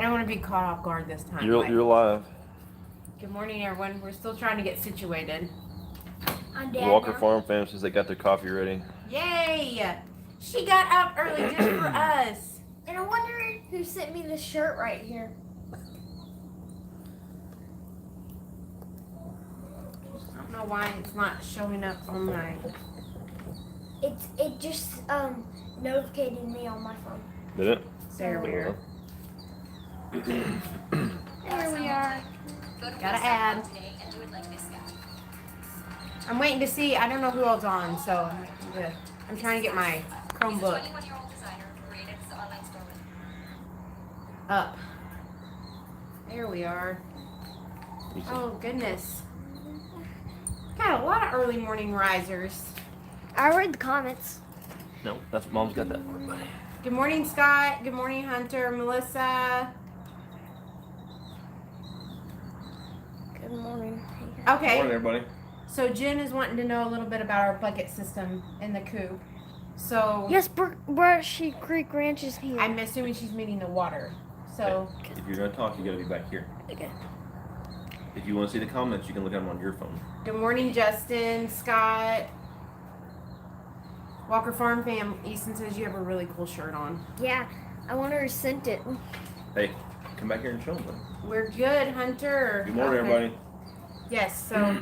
I don't want to be caught off guard this time. You're live. Good morning, everyone. We're still trying to get situated. I'm Dad. Walker Farm fam says they got their coffee ready. Yay! She got up early just for us. And I wonder who sent me this shirt right here. I don't know why it's not showing up on my... It just notified me on my phone. Did it? There we are. There we are. Gotta add. I'm waiting to see. I don't know who all's on, so I'm trying to get my Chromebook up. There we are. Oh, goodness. Got a lot of early morning risers. I read the comments. No, that's Mom's got that for everybody. Good morning, Scott. Good morning, Hunter. Melissa. Good morning. Okay. Morning, everybody. So Jen is wanting to know a little bit about our bucket system in the coop. So Yes, Brushy Creek Ranch is here. I'm assuming she's meaning the water. So If you're gonna talk, you gotta be back here. Okay. If you want to see the comments, you can look at them on your phone. good morning, Justin, Scott, Walker Farm fam. Easton says you have a really cool shirt on. Yeah, I wonder who sent it. Hey, come back here and show them. We're good, Hunter. Good morning, Okay. everybody. Yes. So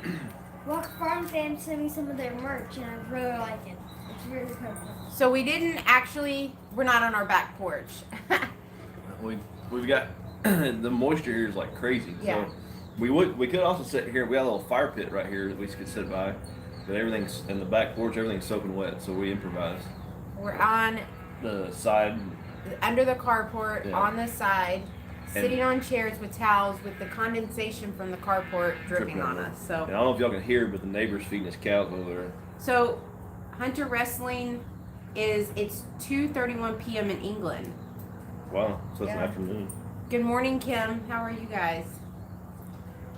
Walker Farm fam sent me some of their merch, and I really like it. It's really comfortable. so we didn't actually. We're not on our back porch. We've got the moisture here is like crazy. Yeah. So we could also sit here. We have a little fire pit right here that we could sit by, but everything's in the back porch. Everything's soaking wet, so we improvise. We're on The side. under the carport Yeah. on the side, sitting on chairs with towels with the condensation from the carport dripping on us. So. And I don't know if y'all can hear, but the neighbor's feeding his cows over there. So, Hunter Wrestling it's 2:31 p.m. in England. Wow, so it's Yeah. an afternoon. Good morning, Kim. How are you guys?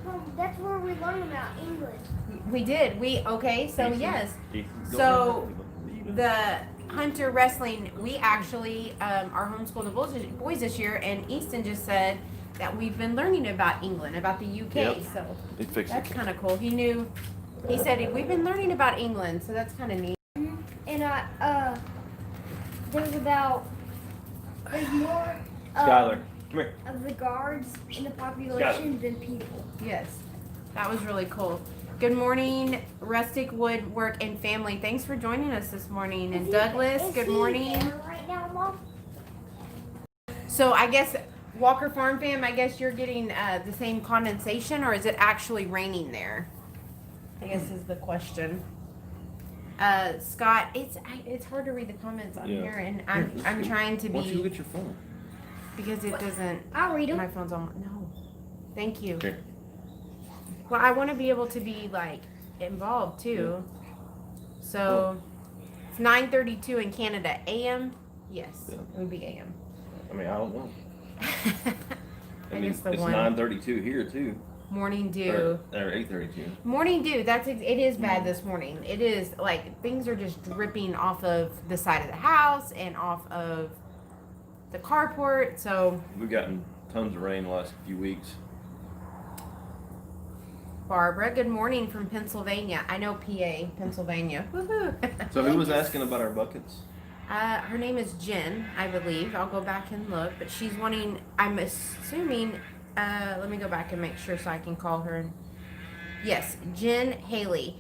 Mom, that's where we learn about English. We did. Okay. So Ethan. yes, Ethan, go So, ahead. the Hunter Wrestling. We actually are homeschooled the boys this year, and Easton just said that we've been learning about England, about the UK. Yep. So It fixed that's it. kind of cool. He knew. He said we've been learning about England, so that's kind of neat. And there's more Skylar, come here. of the guards in the population than people. Yes, that was really cool. Good morning, Rustic Woodwork and family. Thanks for joining us this morning. And Douglas, Is good he morning. there right now, Mom? So I guess Walker Farm fam, I guess you're getting the same condensation, or is it actually raining there? I guess is the question. Scott, it's hard to read the comments on Yeah. here, and I'm trying to Why don't you look be at your phone? because it doesn't. I'll read them. My phone's on. No, thank you. Here. Well, I want to be able to be like involved too. So it's 9:32 in Canada. AM? Yes, Yeah. it would be AM. I mean, I don't know. I mean, guess the it's one 9:32 here too. morning dew. Or 8:32. Morning dew. It is bad this morning. It is like things are just dripping off of the side of the house and off of the carport. So We've gotten tons of rain the last few weeks. Barbara, good morning from Pennsylvania. I know PA, Pennsylvania. Woohoo! So who was asking about our buckets? Her name is Jen, I believe. I'll go back and look, but she's wanting. I'm assuming. Let me go back and make sure so I can call her. Yes, Jen Haley.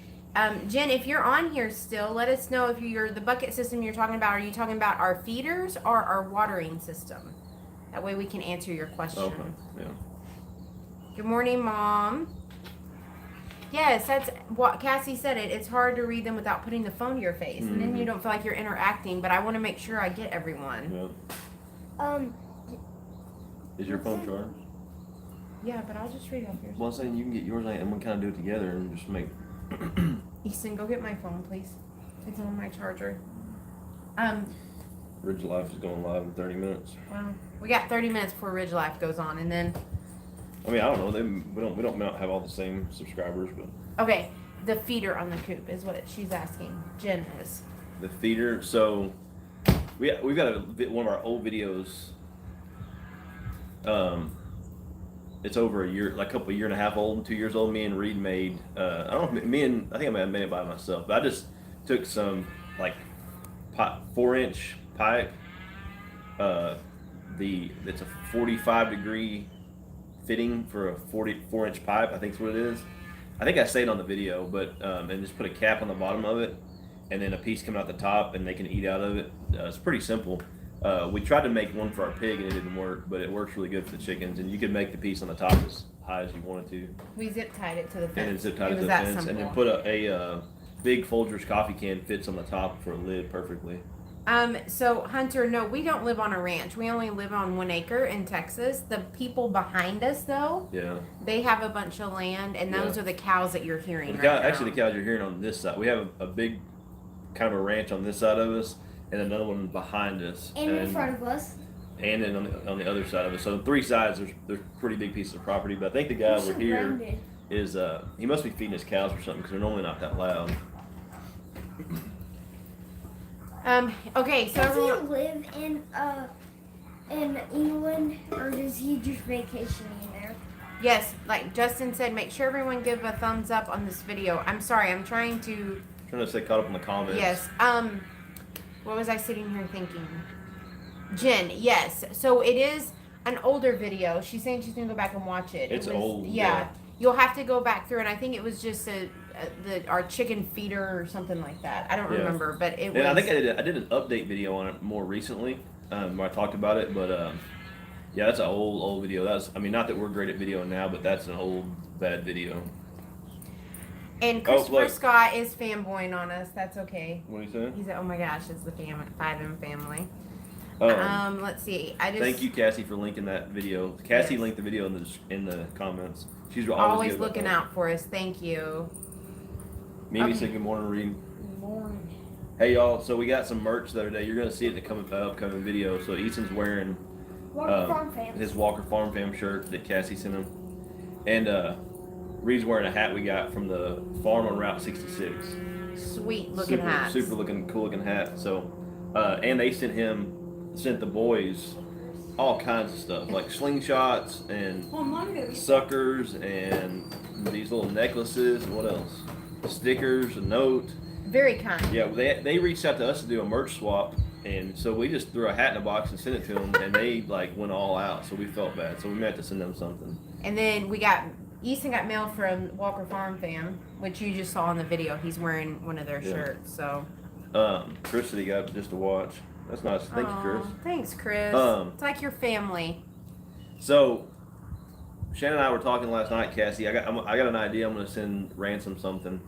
Jen, if you're on here still, let us know if you're the bucket system you're talking about. Are you talking about our feeders or our watering system? That way we can answer your question. Okay. Yeah. Good morning, Mom. Yes, that's what Cassie said. It's hard to read them without putting the phone to your face, and then you don't feel like you're interacting. But I want to make sure I get everyone. Yeah. Is your phone charged? Yeah, but I'll just read off yours. Well, I'm saying you can get yours and we kind of do it together and just make. Easton, go get my phone, please. It's on my charger. Ridge Life is going live in 30 minutes. Well, we got 30 minutes before Ridge Life goes on, and then I mean, I don't know. We don't have all the same subscribers, but okay, the feeder on the coop is what she's asking. Jen is. the feeder. So we've got one of our old videos It's over a year, like a couple, year and a half old, 2 years old. Me and Reed made. I don't know. I think I may have made it by myself, but I just took some like 4-inch pipe. It's a 45-degree fitting for a 44-inch pipe. I think is what it is. I think I say it on the video, but and just put a cap on the bottom of it, and then a piece coming out the top, and they can eat out of it. It's pretty simple. We tried to make one for our pig, and it didn't work, but it works really good for the chickens. And you could make the piece on the top as high as you wanted to. We zip tied it to the fence. And then zip tied it to the fence, and then put a big Folgers coffee can fits on the top for a lid perfectly. So Hunter, no, we don't live on a ranch. We only live on 1 acre in Texas. The people behind us, though, they have a bunch of land, and those are the cows that you're hearing right now. Actually, the cows you're hearing on this side. We have a big kind of a ranch on this side of us, and another one behind us, and in front of us, and then on the other side of us. So on 3 sides, there's pretty big pieces of property. But I think the guy over here is he must be feeding his cows or something because they're normally not that loud. Okay, so does he live in England, or does he just vacationing there? Yes, like Justin said, make sure everyone give a thumbs up on this video. I'm sorry, I'm trying to stay caught up in the comments. Yes. What was I sitting here thinking? Jen, yes. So it is an older video. She's saying she's gonna go back and watch it. It's old. Yeah. You'll have to go back through, and I think it was just our chicken feeder or something like that. I don't remember, but it was. And I think I did an update video on it more recently, where I talked about it. But yeah, that's an old video. Not that we're great at video now, but that's an old bad video. And Christopher Scott is fanboying on us. That's okay. What are you saying? He said, "Oh my gosh, it's the Five family." Let's see. Thank you, Cassie, for linking that video. Cassie linked the video in the comments. She's always looking out for us. Thank you. Mimi said good morning, Reed. Good morning. Hey y'all, so we got some merch the other day. You're gonna see it in the upcoming video. So Ethan's wearing his Walker Farm Fam shirt that Cassie sent him, and Reed's wearing a hat we got from the farm on Route 66. Sweet looking hat. Super looking, cool looking hat. So, and they sent the boys all kinds of stuff like slingshots and suckers and these little necklaces and what else? Stickers, a note. Very kind. Yeah, they reached out to us to do a merch swap, and so we just threw a hat in a box and sent it to them, and they went all out. So we felt bad. So we may have to send them something. And then Easton got mail from Walker Farm Fam, which you just saw in the video. He's wearing one of their shirts. So. Chris said he got just a watch. That's nice. Thank you, Chris. Thanks, Chris. It's like your family. So, Shannon and I were talking last night, Cassie. I got an idea. I'm going to send Ransom something.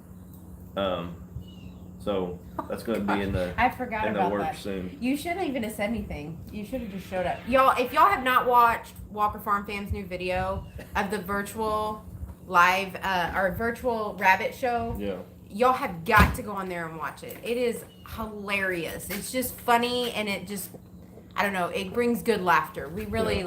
So that's going to be in the I forgot in about the works that. soon. You shouldn't even have said anything. You should have just showed up, y'all. If y'all have not watched Walker Farm Fam's new video of the virtual live our virtual rabbit show, y'all have got to go on there and watch it. It is hilarious. It's just funny, and it just, I don't know, it brings good laughter. We really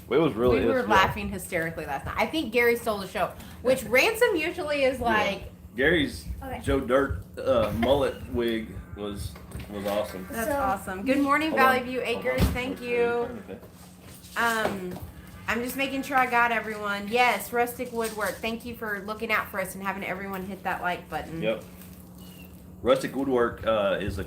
We were laughing hysterically last night. I think Gary stole the show, which Ransom usually is like. Gary's Joe Dirt mullet wig was awesome. That's awesome. Good morning, Valley View Acres. Thank you. I'm just making sure I got everyone. Yes, Rustic Woodwork. Thank you for looking out for us and having everyone hit that like button. Yep. Rustic Woodwork is a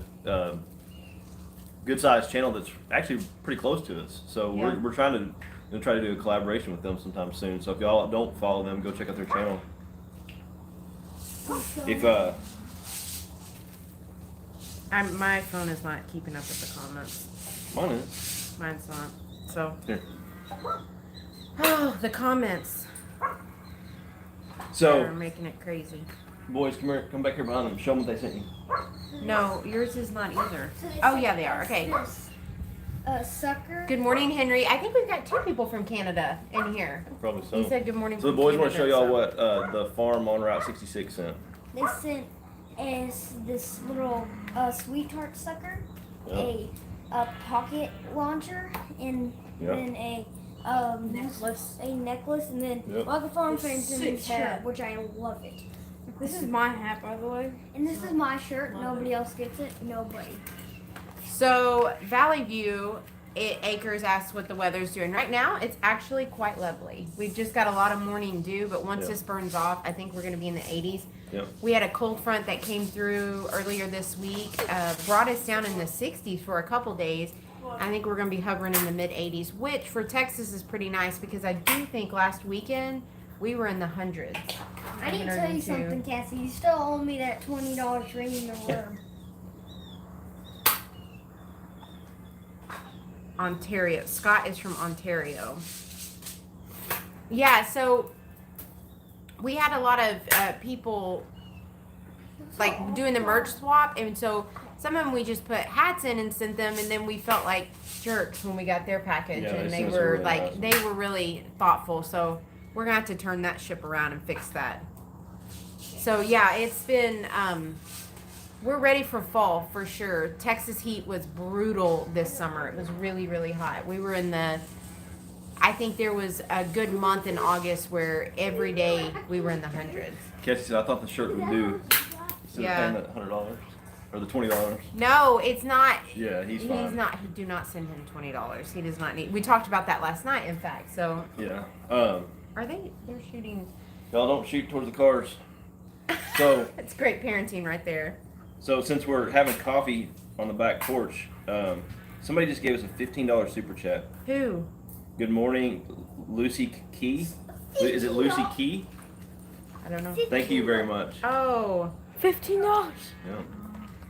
good sized channel that's actually pretty close to us. So we're trying to try to do a collaboration with them sometime soon. So if y'all don't follow them, go check out their channel. If my phone is not keeping up with the comments. Mine is. Mine's not. So. Here. Oh, the comments. So. They're making it crazy. Boys, come here. Come back here behind them. Show them what they sent you. No, yours is not either. So oh yeah, they are. Okay. Sucker. Good morning, Henry. I think we've got 2 people from Canada in here. Probably so. He said good morning. So the boys want to show y'all what the farm on Route 66 sent. They sent us this little sweetheart sucker, a pocket launcher, and then a necklace, and then Walker Farm Fam sent me a shirt, which I love it. This is my hat, by the way. And this is my shirt. Nobody else gets it. Nobody. So Valley View Acres asked what the weather's doing. Right now, it's actually quite lovely. We've just got a lot of morning dew, but once this burns off, I think we're going to be in the 80s. Yep. We had a cold front that came through earlier this week, brought us down in the 60s for a couple days. I think we're going to be hovering in the mid 80s, which for Texas is pretty nice because I do think last weekend we were in the hundreds. I need to tell you something, Cassie. You still owe me that $20 ringing the worm. Ontario. Scott is from Ontario. Yeah, so we had a lot of people like doing the merch swap, and so some of them we just put hats in and sent them, and then we felt like jerks when we got their package, and they were really like awesome. They were really thoughtful. So we're gonna have to turn that ship around and fix that. So yeah, it's been we're ready for fall for sure. Texas heat was brutal this summer. It was really, really hot. We were in the, I think there was a good month in August where every day we were in the hundreds. Cassie said, I thought the shirt would do. Instead of paying that $100 or the $20. No, it's not. Yeah, he's fine. He's not. Do not send him $20. He does not need. We talked about that last night, in fact. So. Yeah. Are they? They're shooting. Y'all don't shoot towards the cars. So. It's great parenting right there. So since we're having coffee on the back porch, somebody just gave us a $15 super chat. Who? Good morning, Lucy Key. Is it Lucy Key? I don't know. Thank you very much. Oh, $15. Yeah.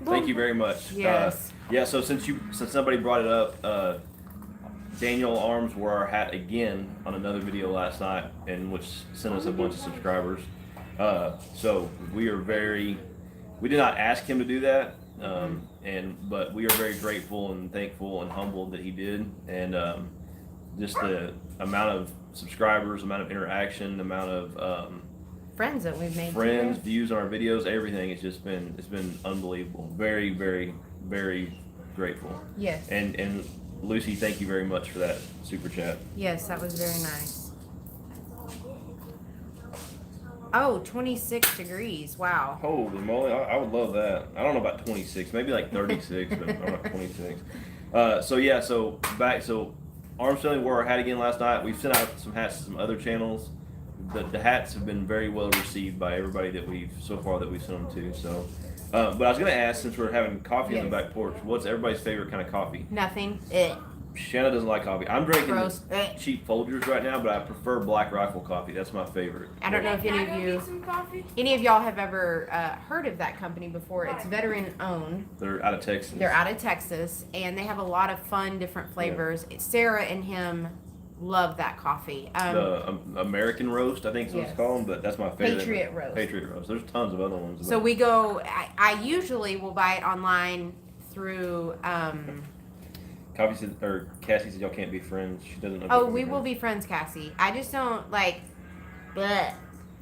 Thank you very much. Yes. Yeah. So since somebody brought it up, Daniel Arms wore our hat again on another video last night, and which sent us a bunch of subscribers. So we did not ask him to do that, but we are very grateful and thankful and humbled that he did, and just the amount of subscribers, amount of interaction, the amount of friends that we've made, views on our videos, everything. It's been unbelievable. Very, very, very grateful. Yes. And Lucy, thank you very much for that super chat. Yes, that was very nice. Oh, 26 degrees. Wow. Holy moly, I would love that. I don't know about 26, maybe like 36, but I'm not 26. So Armstrong wore our hat again last night. We've sent out some hats to some other channels. The hats have been very well received by everybody that we've sent them to. So, but I was gonna ask, since we're having coffee on the back porch, what's everybody's favorite kind of coffee? Nothing. Shanna doesn't like coffee. I'm drinking Gross. cheap Folgers right now, but I prefer Black Rifle coffee. That's my favorite. I don't know if any of y'all have ever heard of that company before. It's veteran owned. They're out of Texas. They're out of Texas, and they have a lot of fun, different flavors. Yeah. Sarah and him love that coffee. The American Roast, I think is what it's called, but that's my favorite. Patriot Roast. Patriot Roast. There's tons of other ones. So we go. I usually will buy it online through. Cassie said y'all can't be friends. She doesn't know. Oh, we will be friends, Cassie. I just don't like. Bleh.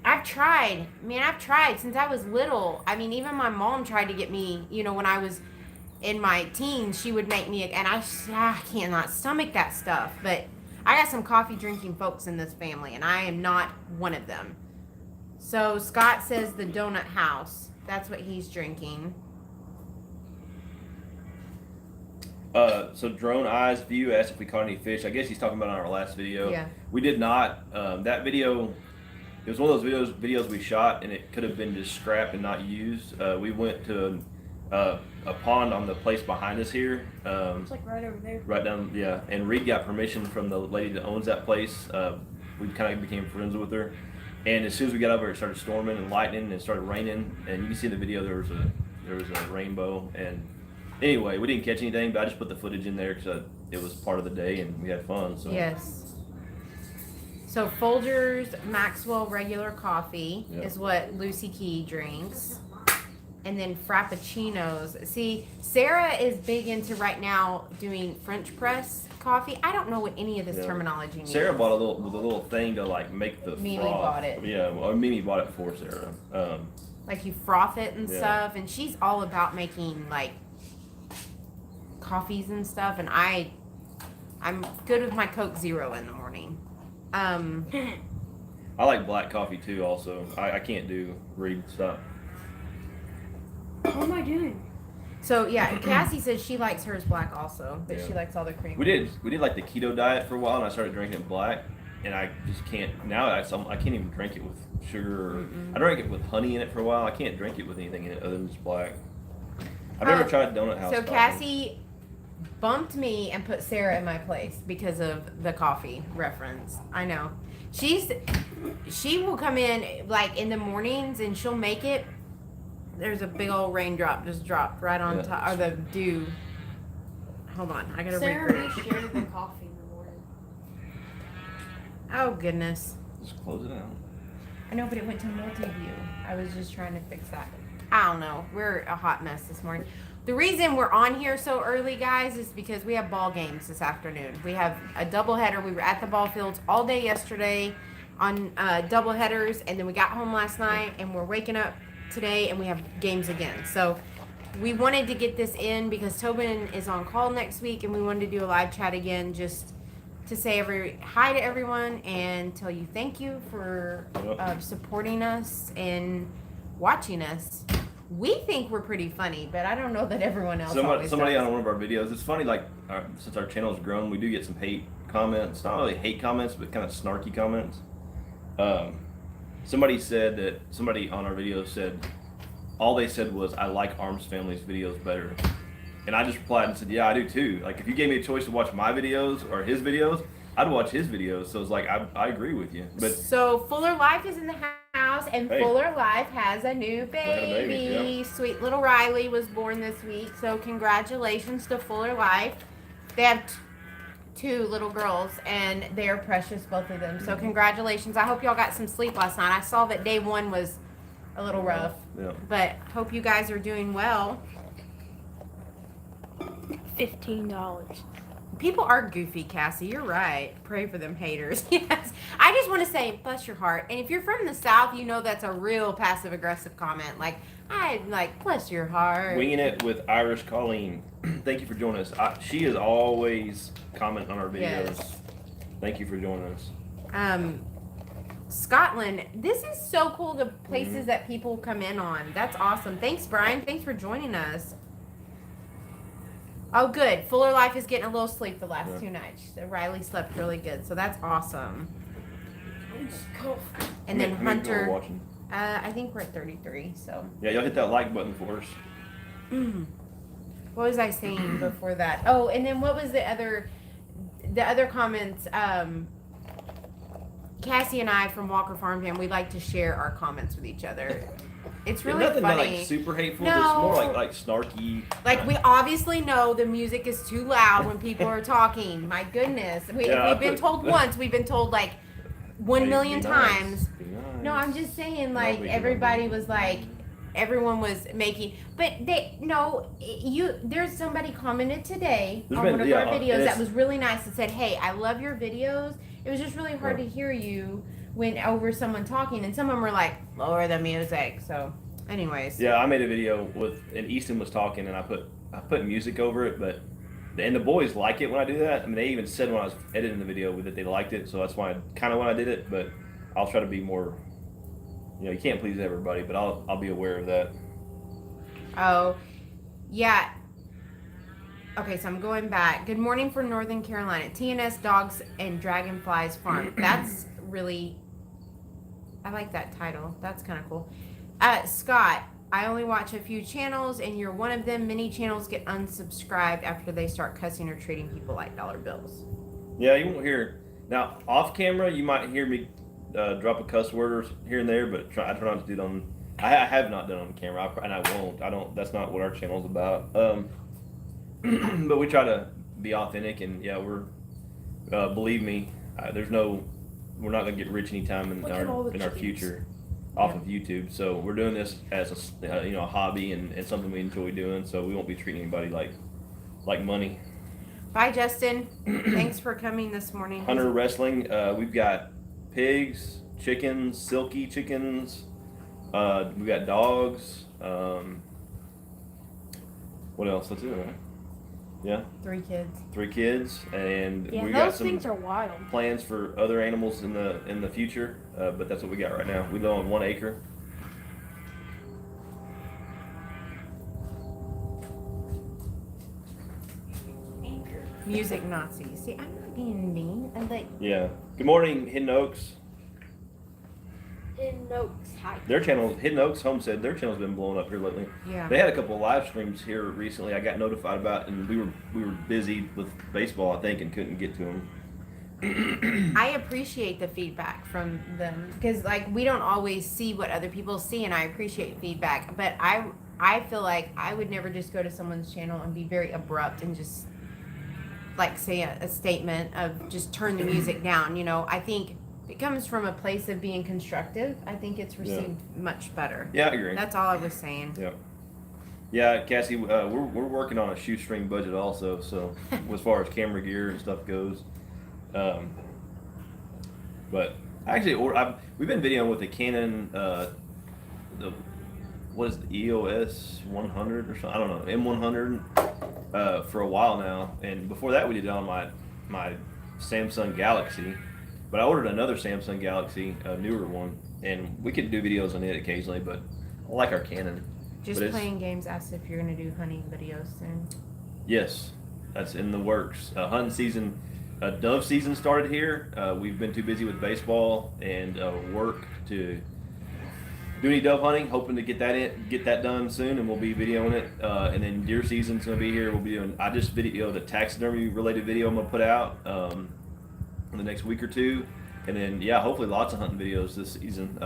I've tried. Man, I've tried since I was little. I mean, even my mom tried to get me. When I was in my teens, she would make me, and I cannot stomach that stuff. But I got some coffee drinking folks in this family, and I am not one of them. So Scott says the Donut House. That's what he's drinking. So Drone Eyes View asked if we caught any fish. I guess he's talking about on our last video. Yeah. We did not. That video, it was one of those videos we shot, and it could have been just scrapped and not used. We went to a pond on the place behind us here. It's like right over there. Right down, yeah. And Reed got permission from the lady that owns that place. We kind of became friends with her. And as soon as we got over, it started storming and lightning, and it started raining. And you can see in the video there was a rainbow. And anyway, we didn't catch anything, but I just put the footage in there because it was part of the day and we had fun. So yes. So Folgers Maxwell regular coffee is what Lucy Key drinks. And then Frappuccinos. See, Sarah is big into right now doing French press coffee. I don't know what any of this terminology means. Sarah bought a little thing to like make the Mimi froth. bought it. Yeah, well, Mimi bought it for Sarah. Like you froth it and stuff, and she's all about making like coffees and stuff, and I'm good with my Coke Zero in the morning. I like black coffee too. Also, I can't do Reed stuff. What am I doing? So yeah, Cassie says she likes hers black also, but Yeah. she likes all the cream. We did like the keto diet for a while, and I started drinking it black, and I just can't now. I can't even drink it with sugar. Or, I drank it with honey in it for a while. I can't drink it with anything in it other than just black. I've never tried Donut House. So coffee. Cassie bumped me and put Sarah in my place because of the coffee reference. I know. She will come in like in the mornings and she'll make it. There's a big old raindrop just dropped right on top, or the dew. Hold on, I gotta Sarah record. may share the coffee in the morning. Oh goodness. Just close it out. I know, but it went to multi-view. I was just trying to fix that. I don't know. We're a hot mess this morning. The reason we're on here so early, guys, is because we have ball games this afternoon. We have a doubleheader. We were at the ball fields all day yesterday on doubleheaders, and then we got home last night, and we're waking up today, and we have games again. So we wanted to get this in because Tobin is on call next week, and we wanted to do a live chat again just to say hi to everyone and tell you thank you for supporting us and watching us. We think we're pretty funny, but I don't know that everyone else Somebody does. on one of our videos. It's funny, like since our channel's grown, we do get some hate comments. Not really hate comments, but kind of snarky comments. Somebody on our video said, all they said was, "I like Arms Family's videos better," and I just replied and said, "Yeah, I do too. Like if you gave me a choice to watch my videos or his videos, I'd watch his videos." So it's like I agree with you. But so Fuller Life is in the house, and Hey. Fuller Life has a new Had baby. a baby, yeah. Sweet little Riley was born this week, so congratulations to Fuller Life. They have two little girls, and they are precious, both of them. So congratulations. I hope y'all got some sleep last night. I saw that day one was a little rough, yeah. but hope you guys are doing well. $15. People are goofy, Cassie. You're right. Pray for them haters. Yes. I just want to say, bless your heart. And if you're from the South, you know that's a real passive-aggressive comment. Like, bless your heart. Winging it with Irish Colleen. Thank you for joining us. She is always commenting on our videos. Yes. Thank you for joining us. Scotland. This is so cool, the places that people come in on. That's awesome. Thanks, Brian. Thanks for joining us. Oh, good. Fuller Life is getting a little sleep the last 2 nights. Riley slept really good, so that's awesome. And then How many people are Hunter, watching? I think we're at 33, so. Yeah, y'all hit that like button for us. What was I saying before that? Oh, and then what was the other comments? Cassie and I from Walker Farm Fam, we like to share our comments with each other. It's really nothing funny. like super hateful. No. It's more like snarky. Like, we obviously know the music is too loud when people are talking. My goodness. We've been told once. We've been told like 1 million times. Be nice. No, I'm just saying, No, like, we everybody don't. was like, everyone was making, but there's somebody commented today on one of our videos that was really nice and said, "Hey, I love your videos. It was just really hard to hear you when over someone talking," and some of them were like, "Lower the music." So, anyways. Yeah, I made a video and Easton was talking, and I put music over it, and the boys like it when I do that. I mean, they even said when I was editing the video that they liked it, so that's why kind of when I did it. But I'll try to be more. You can't please everybody, but I'll be aware of that. Oh, yeah. Okay, so I'm going back. Good morning from Northern Carolina. TNS Dogs and Dragonflies Farm. That's really, I like that title. That's kind of cool. Scott, I only watch a few channels, and you're one of them. Many channels get unsubscribed after they start cussing or treating people like dollar bills. Yeah, you won't hear. Now, off camera, you might hear me drop a cuss word or here and there, but I try not to do it on. I have not done it on camera, and I won't. I don't. That's not what our channel's about. But we try to be authentic, and yeah, we're. Believe me, we're not gonna get rich anytime in our future off of YouTube. So we're doing this as a hobby and something we enjoy doing. So we won't be treating anybody like money. Bye, Justin. Thanks for coming this morning. Hunter Wrestling. We've got pigs, chickens, silky chickens. We've got dogs. What else? That's it, right? Yeah. 3 kids. 3 kids, and Yeah, we got those some things are wild. plans for other animals in the future. But that's what we got right now. We live on 1 acre. Music Nazis. See, I'm not being mean. I'm like, Yeah. Good morning, Hidden Oaks. In Notes High. Their channel, Hidden Oaks Homestead, their channel's been blowing up here lately. yeah. They had a couple of live streams here recently. I got notified about, and we were busy with baseball, I think, and couldn't get to them. I appreciate the feedback from them because, like, we don't always see what other people see, and I appreciate feedback. But I feel like I would never just go to someone's channel and be very abrupt and just like say a statement of just turn the music down. You know, I think if it comes from a place of being constructive, I think it's received much better. Yeah, I agree. That's all I was saying. Yeah. Yeah, Cassie, we're working on a shoestring budget also. So as far as camera gear and stuff goes, but actually, we've been videoing with the Canon, what is the EOS 100 or something? I don't know, M100 for a while now. And before that, we did it on my Samsung Galaxy. But I ordered another Samsung Galaxy, a newer one, and we could do videos on it occasionally. But I like our Canon. Just playing games. Asked if you're gonna do hunting videos soon. Yes, that's in the works. Hunting season, dove season started here. We've been too busy with baseball and work to do any dove hunting. Hoping to get that done soon, and we'll be videoing it. And then deer season's gonna be here. We'll be doing. I just videoed a taxidermy related video I'm gonna put out in the next week or two, and then hopefully lots of hunting videos this season.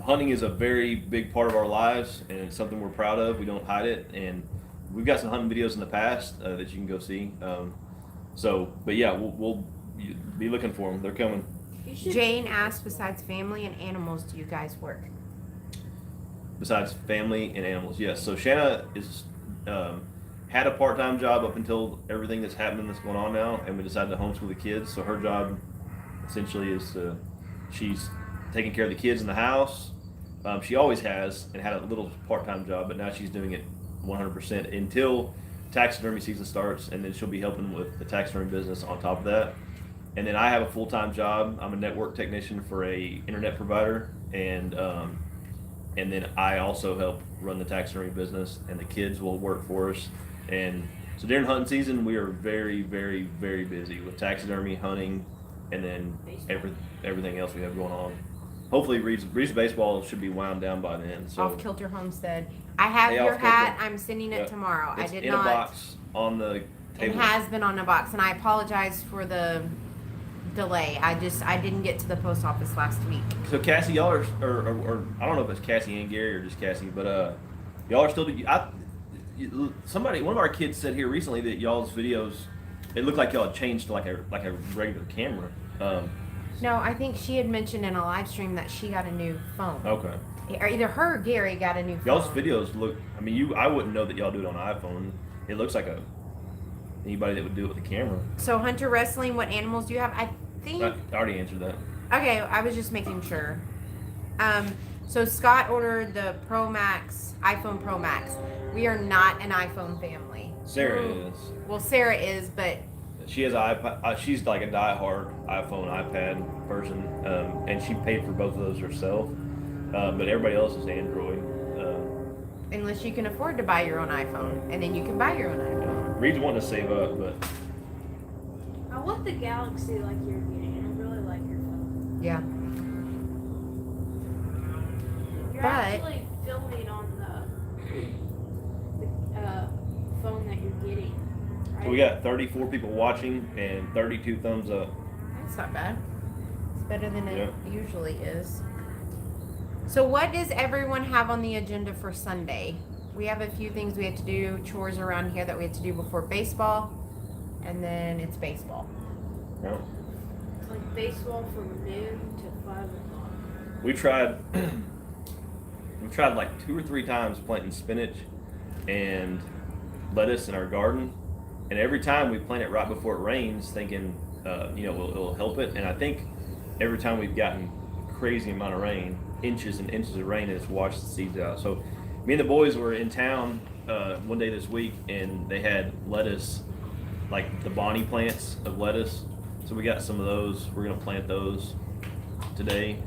Hunting is a very big part of our lives, and it's something we're proud of. We don't hide it, and we've got some hunting videos in the past that you can go see. But yeah, we'll be looking for them. They're coming. Jane asked, besides family and animals, do you guys work? Besides family and animals, yes. So Shanna is had a part-time job up until everything that's happening that's going on now, and we decided to homeschool the kids. So her job essentially is she's taking care of the kids in the house. She always has and had a little part-time job, but now she's doing it 100% until taxidermy season starts, and then she'll be helping with the taxidermy business on top of that. And then I have a full-time job. I'm a network technician for a internet provider, and then I also help run the taxidermy business, and the kids will work for us. And so during hunting season, we are very, very, very busy with taxidermy, hunting, and then everything else we have going on. Hopefully, Reed's baseball should be wound down by then. So Off Kilter Homestead. I have your hat. I'm sending it tomorrow. It's I did in not. a box on the table. It has been on a box, and I apologize for the delay. I didn't get to the post office last week. So Cassie, y'all are, or I don't know if it's Cassie and Gary or just Cassie, but y'all are still. One of our kids said here recently that y'all's videos, it looked like y'all had changed to like a regular camera. No, I think she had mentioned in a live stream that she got a new phone. Okay. Or either her or Gary got a new phone. Y'all's videos look. I mean, I wouldn't know that y'all do it on an iPhone. It looks like anybody that would do it with a camera. So Hunter Wrestling, what animals do you have? I think. I already answered that. Okay, I was just making sure. So Scott ordered the iPhone Pro Max. We are not an iPhone family. Sarah is. Well, Sarah is, but she has an iPad. She's like a diehard iPhone, iPad person, and she paid for both of those herself. But everybody else is Android. Unless you can afford to buy your own iPhone, and then you can buy your own iPhone. Reed's wanting to save up, but I want the Galaxy like you're getting. I really like your phone. Yeah. You're But- actually filming on the phone that you're getting. Right? so we got 34 people watching and 32 thumbs up. That's not bad. It's better than it Yeah. usually is. So what does everyone have on the agenda for Sunday? We have a few things we have to do, chores around here that we have to do before baseball, and then it's baseball. Yeah. It's like baseball from noon to 5 o'clock. We tried like 2 or 3 times planting spinach and lettuce in our garden, and every time we plant it right before it rains, thinking it'll help it. And I think every time we've gotten a crazy amount of rain, inches and inches of rain, and it's washed the seeds out. So me and the boys were in town one day this week, and they had lettuce, like the Bonnie plants of lettuce. So we got some of those. We're gonna plant those today.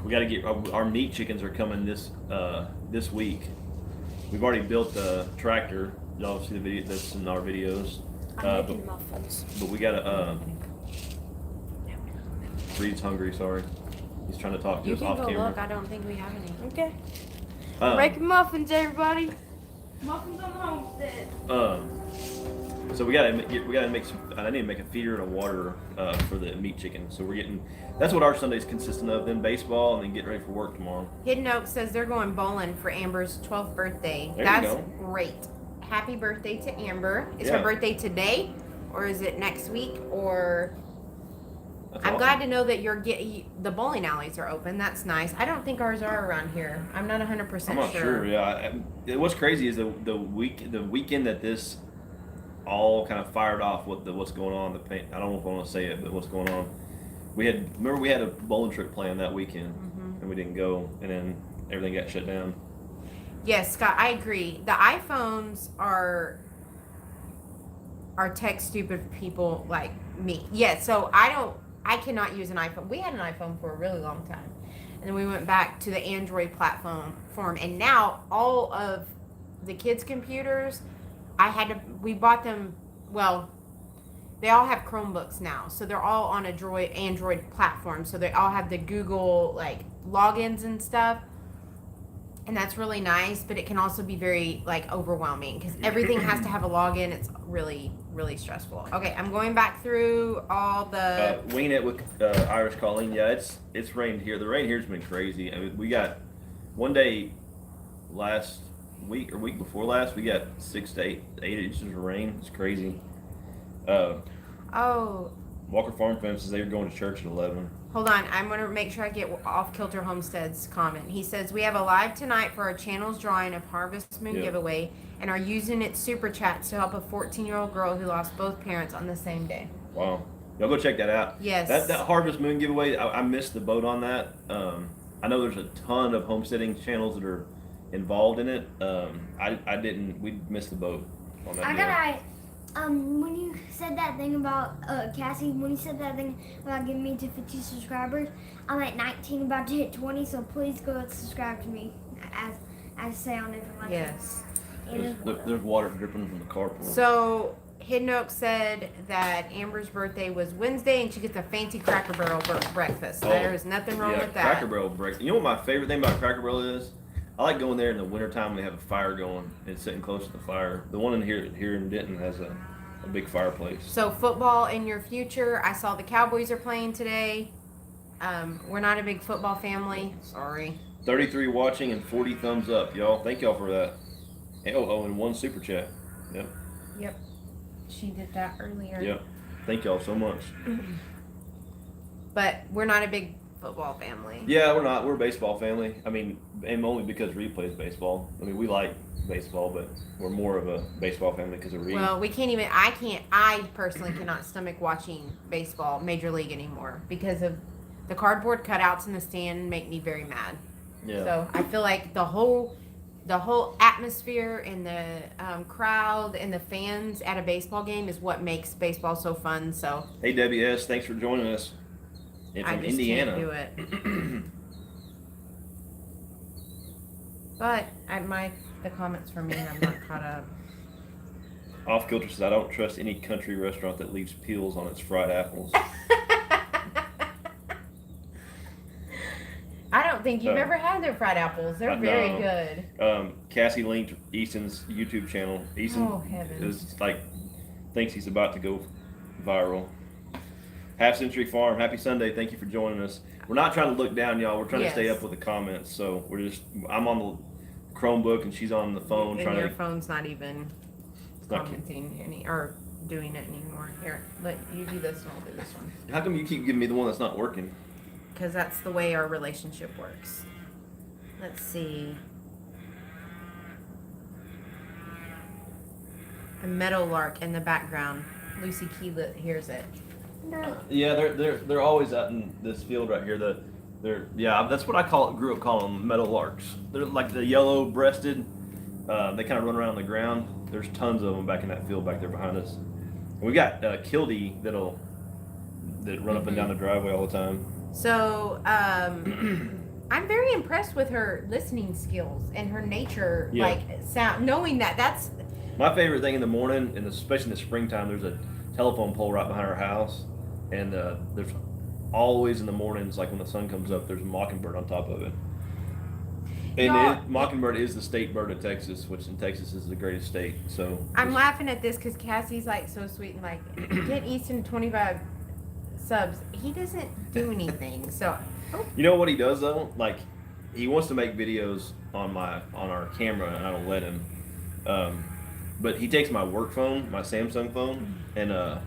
We got to get our meat chickens are coming this week. We've already built the tractor, Y'all see the video that's in our videos. I'm making muffins. But we gotta. Reed's hungry. Sorry, he's trying to talk to You us can off go camera. look. I don't think we have any. Okay. Um, muffins, everybody. Muffins on the homestead. So we gotta make some. I need to make a feeder and a water for the meat chicken. So we're getting. That's what our Sundays consistent of. Then baseball and then getting ready for work tomorrow. Hidden Oak says they're going bowling for Amber's 12th birthday. There you That's go. great. Happy birthday to Amber. Is Yeah. her birthday today, or is it next week? Or That's I'm awesome. glad to know that the bowling alleys are open. That's nice. I don't think ours are around here. I'm not 100% I'm not sure. Yeah. What's crazy is the weekend that this all kind of fired off. What's going on? I don't know if I want to say it, but what's going on? We had a bowling trip planned that weekend, and we didn't go, and then everything got shut down. Yes, Scott, I agree. The iPhones are tech stupid people like me. Yeah, so I cannot use an iPhone. We had an iPhone for a really long time. And then we went back to the Android platform, and now all of the kids' computers, we bought them, well, they all have Chromebooks now. So they're all on Android platform. So they all have the Google like logins and stuff. And that's really nice, but it can also be very like overwhelming because everything has to have a login. It's really, really stressful. Okay, I'm going back through all the. Winging it with Irish Colleen. Yeah, it's rained here. The rain here's been crazy. I mean, we got one day last week or week before last, we got 6 to 8 inches of rain. It's crazy. Oh, Walker Farm Fence says they were going to church at 11. hold on. I'm going to make sure I get Off Kilter Homestead's comment. He says, we have a live tonight for our channel's drawing of Harvest Moon giveaway and are using its super chats to help a 14-year-old girl who lost both parents on the same day. Wow. Y'all go check that out. Yes. That Harvest Moon giveaway, I missed the boat on that. I know there's a ton of homesteading channels that are involved in it. We missed the boat on that deal. When you said that thing about Cassie, when you said that thing about getting me to 50 subscribers, I'm at 19, about to hit 20. So please go subscribe to me, as I say on different like Yes. There's water dripping from the carport. So, Hidden Oak said that Amber's birthday was Wednesday and she gets a fancy Cracker Barrel breakfast. There is nothing wrong with that. Cracker Barrel breakfast. You know what my favorite thing about Cracker Barrel is? I like going there in the wintertime when they have a fire going and sitting close to the fire. The one in here in Denton has a big fireplace. So football in your future. I saw the Cowboys are playing today. We're not a big football family. Sorry. 33 watching and 40 thumbs up, y'all. Thank y'all for that. And 1 super chat. Yep. Yep. She did that earlier. Yep. Thank y'all so much. But we're not a big football family. Yeah, we're not. We're a baseball family. I mean, and only because Reed plays baseball. I mean, we like baseball, but we're more of a baseball family because of Reed. Well, I personally cannot stomach watching baseball, Major League anymore because of the cardboard cutouts in the stand make me very mad. Yeah. So I feel like the whole atmosphere and the crowd and the fans at a baseball game is what makes baseball so fun. So Hey WS, thanks for joining us. And I from just Indiana. can't do it. But the comments for me have not caught up. Off Kilter says, I don't trust any country restaurant that leaves peels on its fried apples. I don't think you've ever had their fried apples. They're very no. good. Cassie linked Easton's YouTube channel. Easton is thinks he's about to go viral. Half Century Farm, happy Sunday. Thank you for joining us. We're not trying to look down, y'all. We're trying to stay up with the comments. So I'm on the Chromebook and she's on the phone And your phone's not even commenting or doing it anymore. Here, let you do this and I'll do this one. How come you keep giving me the one that's not working? Because that's the way our relationship works. Let's see. A meadowlark in the background. Lucy Keelit hears it. Yeah, they're always out in this field right here. That's what I grew up calling them, meadowlarks. They're like the yellow-breasted. They kind of run around the ground. There's tons of them back in that field back there behind us. And we got Kildee that run up and down the driveway all the time. So, I'm very impressed with her listening skills and her nature, like sound. Knowing that's My favorite thing in the morning, and especially in the springtime, there's a telephone pole right behind our house, and there's always in the mornings, like when the sun comes up, there's a mockingbird on top of it. And mockingbird is the state bird of Texas, which in Texas is the greatest state. So I'm laughing at this because Cassie's like so sweet and like get Easton 25 subs. He doesn't do anything. So you know what he does though? Like he wants to make videos on our camera, and I don't let him. But he takes my work phone, my Samsung phone, and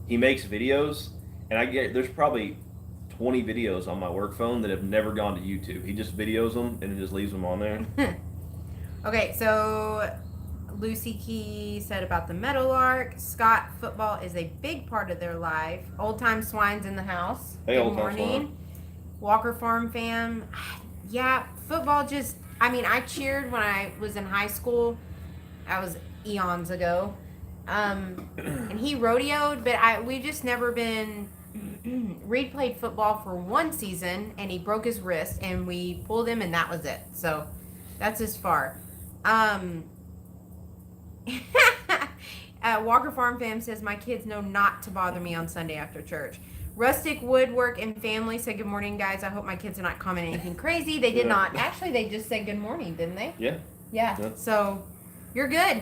he makes videos, and there's probably 20 videos on my work phone that have never gone to YouTube. He just videos them and just leaves them on there. Okay, so Lucy Key said about the Meadowlark. Scott, football is a big part of their life. Old Time Swine's in the house. Hey, Good Old Time morning. Swine. Walker Farm fam. Yeah, football just, I mean, I cheered when I was in high school. That was eons ago. And he rodeoed, but we've just never been. Reed played football for one season and he broke his wrist and we pulled him and that was it. So that's as far. Walker Farm Fam says my kids know not to bother me on Sunday after church. Rustic Woodwork and Family said good morning, guys. I hope my kids are not commenting anything crazy. They did not. Actually, they just said good morning, didn't they? Yeah. Yeah. So you're good.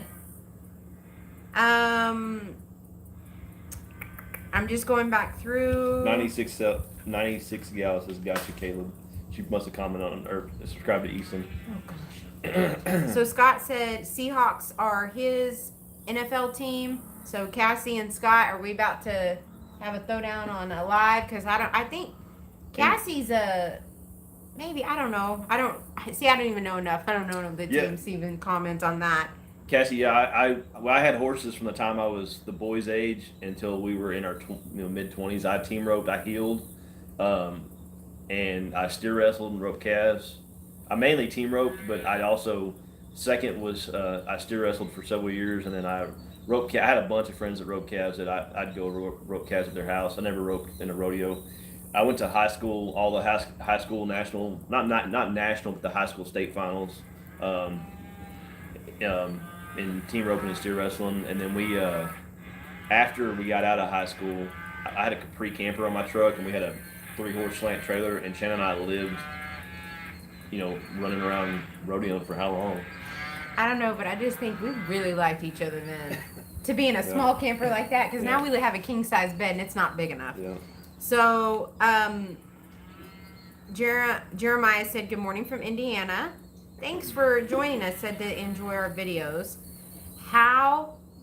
I'm just going back through. 96 gals says gotcha, Caleb. She must have commented on or subscribed to Easton. Oh gosh. So Scott said Seahawks are his NFL team. So Cassie and Scott, are we about to have a throwdown on a live? Because I think Cassie's maybe, I don't know. I don't even know enough. I don't know if the teams even comment on that. Cassie, yeah, I had horses from the time I was the boy's age until we were in our mid-20s. I team roped, I heeled, and I steer wrestled and roped calves. I mainly team roped, but I also second was I steer wrestled for several years, and then I roped. I had a bunch of friends that roped calves that I'd go rope calves at their house. I never roped in a rodeo. I went to high school, all the high school national, not national, but the high school state finals. In team roping and steer wrestling, and then we after we got out of high school, I had a Capri camper on my truck, and we had a 3-horse slant trailer, and Shannon and I lived, running around rodeoing for how long? I don't know, but I just think we really liked each other then. To be in a small camper like that, because now we have a king-size bed, and it's not big enough. Yeah. So, Jeremiah said, good morning from Indiana. Thanks for joining us, said to enjoy our videos.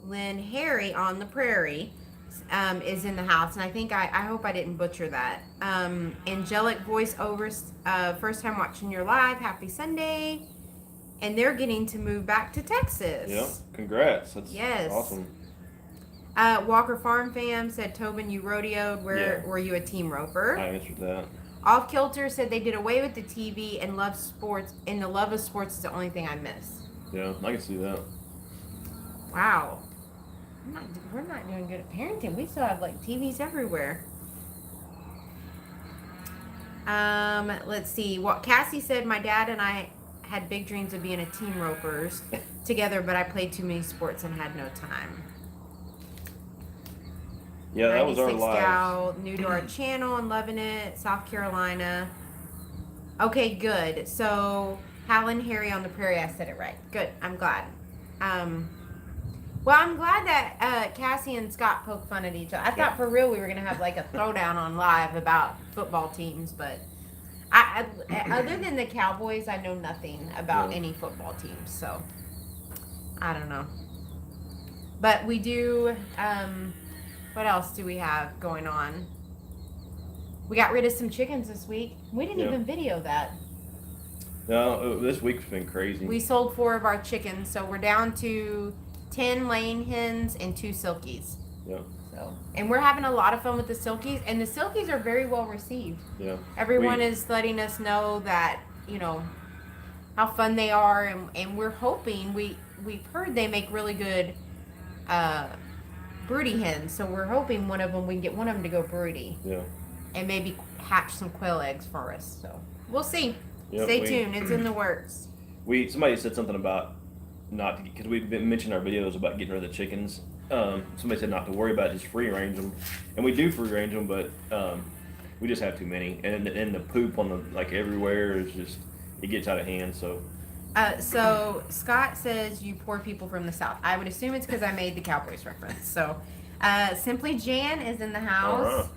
Lynn Harry on the Prairie is in the house, and I think I hope I didn't butcher that. Angelic voiceovers, first time watching your live. Happy Sunday. And they're getting to move back to Texas. Yeah, congrats. That's awesome. Walker Farm Fam said, Tobin, you rodeoed. Were you a team roper? I answered that. Off Kilter said they did away with the TV and love sports, and the love of sports is the only thing I miss. Yeah, I can see that. Wow. We're not doing good at parenting. We still have like TVs everywhere. Let's see. Cassie said my dad and I had big dreams of being a team ropers together, but I played too many sports and had no time. Yeah, that was our life. Gal, new to our channel and loving it. South Carolina. Okay, good. So, Hal and Harry on the Prairie, I said it right. Good. I'm glad. Well, I'm glad that Cassie and Scott poke fun at each other. I thought for real we were going to have like a throwdown on live about football teams, but I other than the Cowboys, I know nothing about any football teams, so I don't know. But we do, what else do we have going on? We got rid of some chickens this week. We didn't even video that. No, this week's been crazy. We sold 4 of our chickens, so we're down to 10 laying hens and 2 silkies. Yeah. So, and we're having a lot of fun with the silkies, and the silkies are very well received. Yeah. Everyone is letting us know that, how fun they are, and we're hoping, we've heard they make really good broody hens, so we're hoping we can get one of them to go broody. Yeah. And maybe hatch some quail eggs for us. So we'll see. Yep, Stay tuned. It's in the works. Somebody said something about not to, because we've been mentioning our videos about getting rid of the chickens. Somebody said not to worry about it, just free range them, and we do free range them, but we just have too many, and the poop on the like everywhere is just it gets out of hand. So Scott says you poor people from the South. I would assume it's because I made the Cowboys reference. So, Simply Jan is in the house.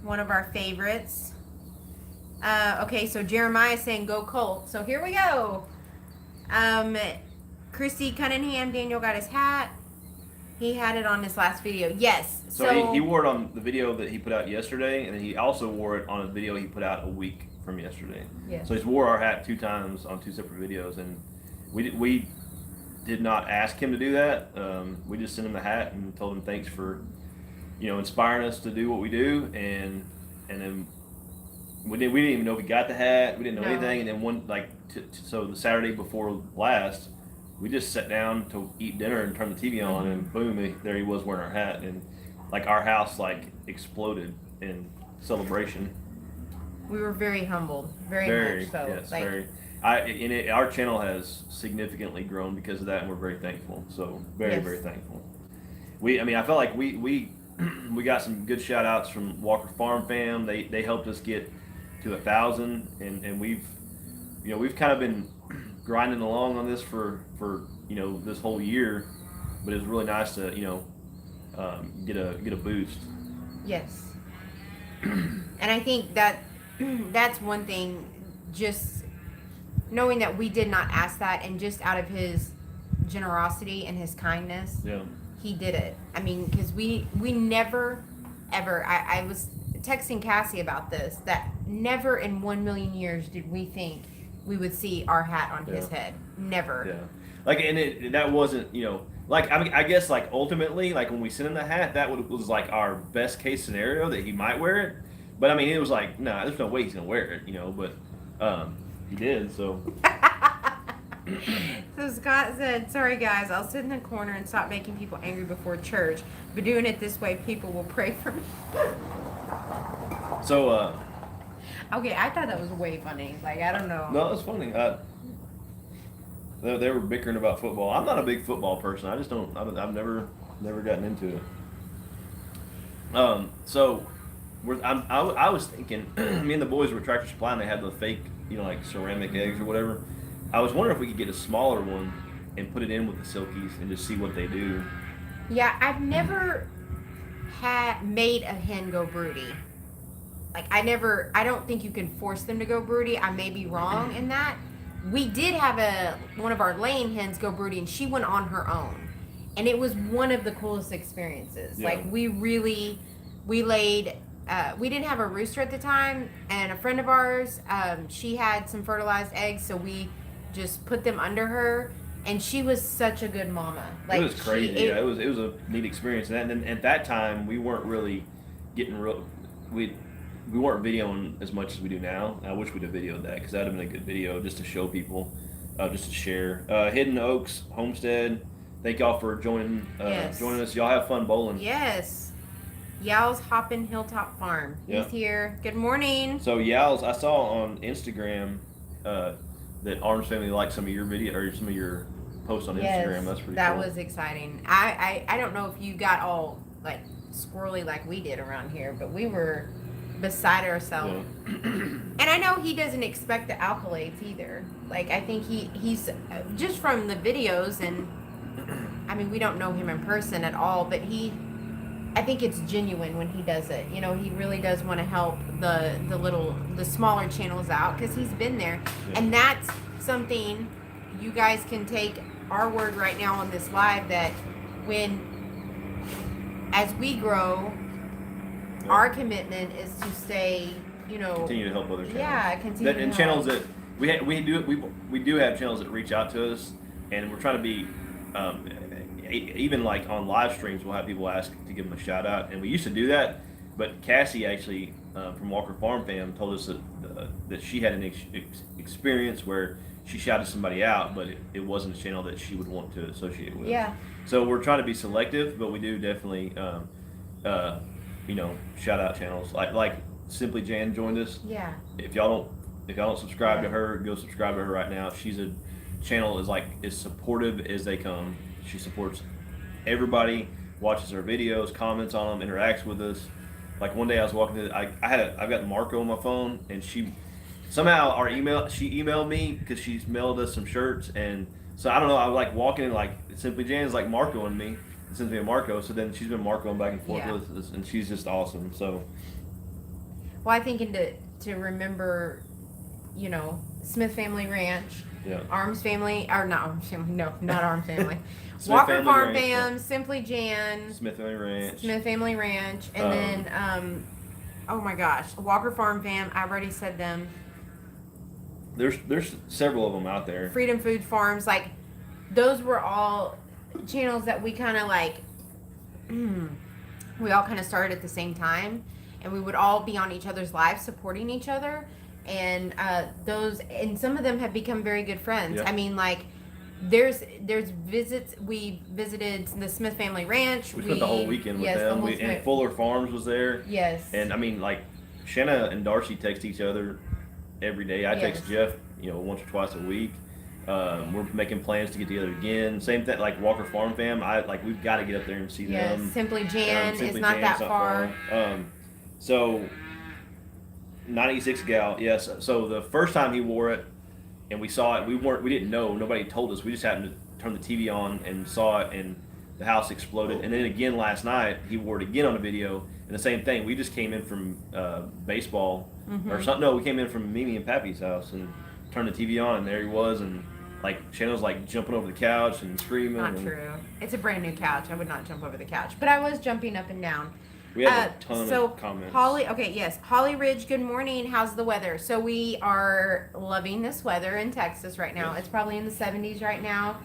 One of our favorites. Okay, so Jeremiah is saying go Colt. So here we go. Christy Cunningham, Daniel got his hat. He had it on his last video. Yes. So he wore it on the video that he put out yesterday, and then he also wore it on a video he put out a week from yesterday. Yeah. So he's wore our hat 2 times on 2 separate videos, and we did not ask him to do that. We just sent him the hat and told him thanks for, inspiring us to do what we do, and then we didn't even know if we got the hat. We didn't know anything, and then so the Saturday before last, we just sat down to eat dinner and turned the TV on, and boom, there he was wearing our hat, and our house exploded in celebration. We were very humbled, very much so. Yes, very. Our channel has significantly grown because of that, and we're very thankful. So very thankful. I felt like we got some good shout outs from Walker Farm Fam. They helped us get to 1,000, and we've kind of been grinding along on this for this whole year, but it was really nice to get a boost. Yes. And I think that's one thing, just knowing that we did not ask that, and just out of his generosity and his kindness, he did it. Because we never ever, I was texting Cassie about this, that never in 1,000,000 years did we think we would see our hat on his head. Never. Yeah. That wasn't, I guess ultimately, when we sent him the hat, that was our best case scenario that he might wear it. But it was nah, there's no way he's gonna wear it, but he did, so. So Scott said, sorry guys, I'll sit in the corner and stop making people angry before church. But doing it this way, people will pray for me. So, okay, I thought that was way funny. I don't know. No, it was funny. They were bickering about football. I'm not a big football person. I just don't. I've never gotten into it. So, I was thinking. Me and the boys were at Tractor Supply, and they had the fake, ceramic eggs or whatever. I was wondering if we could get a smaller one and put it in with the Silkies and just see what they do. Yeah, I've never made a hen go broody. I don't think you can force them to go broody. I may be wrong in that. We did have one of our laying hens go broody, and she went on her own. And it was one of the coolest experiences. Yeah. We laid, we didn't have a rooster at the time, and a friend of ours, she had some fertilized eggs, so we just put them under her, and she was such a good mama. It was crazy. It was a neat experience. And at that time, we weren't really getting we weren't videoing as much as we do now. I wish we'd have videoed that, because that would have been a good video just to show people, just to share. Hidden Oaks Homestead, thank y'all for joining us. Y'all have fun bowling. Yes. Yow's Hoppin' Hilltop Farm. He's here. Good morning. So Yow's, I saw on Instagram that Arms Family liked some of your video or some of your posts on Instagram. That's pretty cool. That was exciting. I don't know if you got all squirrely like we did around here, but we were beside ourselves. Yeah. And I know he doesn't expect the accolades either. I think he's just from the videos, and we don't know him in person at all, but I think it's genuine when he does it. He really does want to help the smaller channels out, because he's been there. Yeah. And that's something you guys can take our word right now on this live, that as we grow, our commitment is to stay, continue to help other channels. Yeah, continue to help. Channels that we do have channels that reach out to us, and we're trying to be even on live streams, we'll have people ask to give them a shout out, and we used to do that, but Cassie actually from Walker Farm Fam told us that she had an experience where she shouted somebody out, but it wasn't a channel that she would want to associate with. Yeah. So we're trying to be selective, but we do definitely shout out channels like Simply Jan joined us. Yeah. If y'all don't subscribe to her, go subscribe to her right now. She's channel is like as supportive as they come. She supports everybody, watches our videos, comments on them, interacts with us. Like one day I was walking through, I've got Marco on my phone, and she somehow she emailed me because she's mailed us some shirts, and so I don't know. I was like walking in, like Simply Jan's like Marco and me, Simply and Marco. So then she's been Marcoing back and forth Yeah. with us, and she's just awesome. So Well, I think to remember, Smith Family Ranch, yeah, Arms Family, or not Arms Family, no, not Arms Family. Smith Walker Family Farm Ranch, Fam, Simply Jan, Smith Family Ranch. Smith Family Ranch, and then oh my gosh, Walker Farm Fam. I've already said them. There's several of them out there. Freedom Food Farms, like those were all channels that we kind of like. We all kind of started at the same time, and we would all be on each other's lives, supporting each other, and some of them have become very good friends. Yeah. I mean, like. There's visits. We visited the Smith Family Ranch. We spent the whole weekend with yes, them. the whole And Fuller Farms was there. Yes. And I mean, like, Shanna and Darcy text each other every day. I text Jeff, once or twice a week. We're making plans to get together again. Same thing, like Walker Farm Fam. We've got to get up there and see them. Simply Jan Simply is not Jan's that far. So 96 gal, yes. So the first time he wore it, and we saw it, we didn't know. Nobody told us. We just happened to turn the TV on and saw it, and the house exploded. And then again last night, he wore it again on a video, and the same thing. We just came in from baseball or something. No, we came in from Mimi and Pappy's house and turned the TV on, and there he was, and like Shannon was like jumping over the couch and screaming. Not true. It's a brand new couch. I would not jump over the couch, but I was jumping up and down. We had a ton of comments. Holly Ridge, good morning. How's the weather? So we are loving this weather in Texas right now. Yes. It's probably in the 70s right now.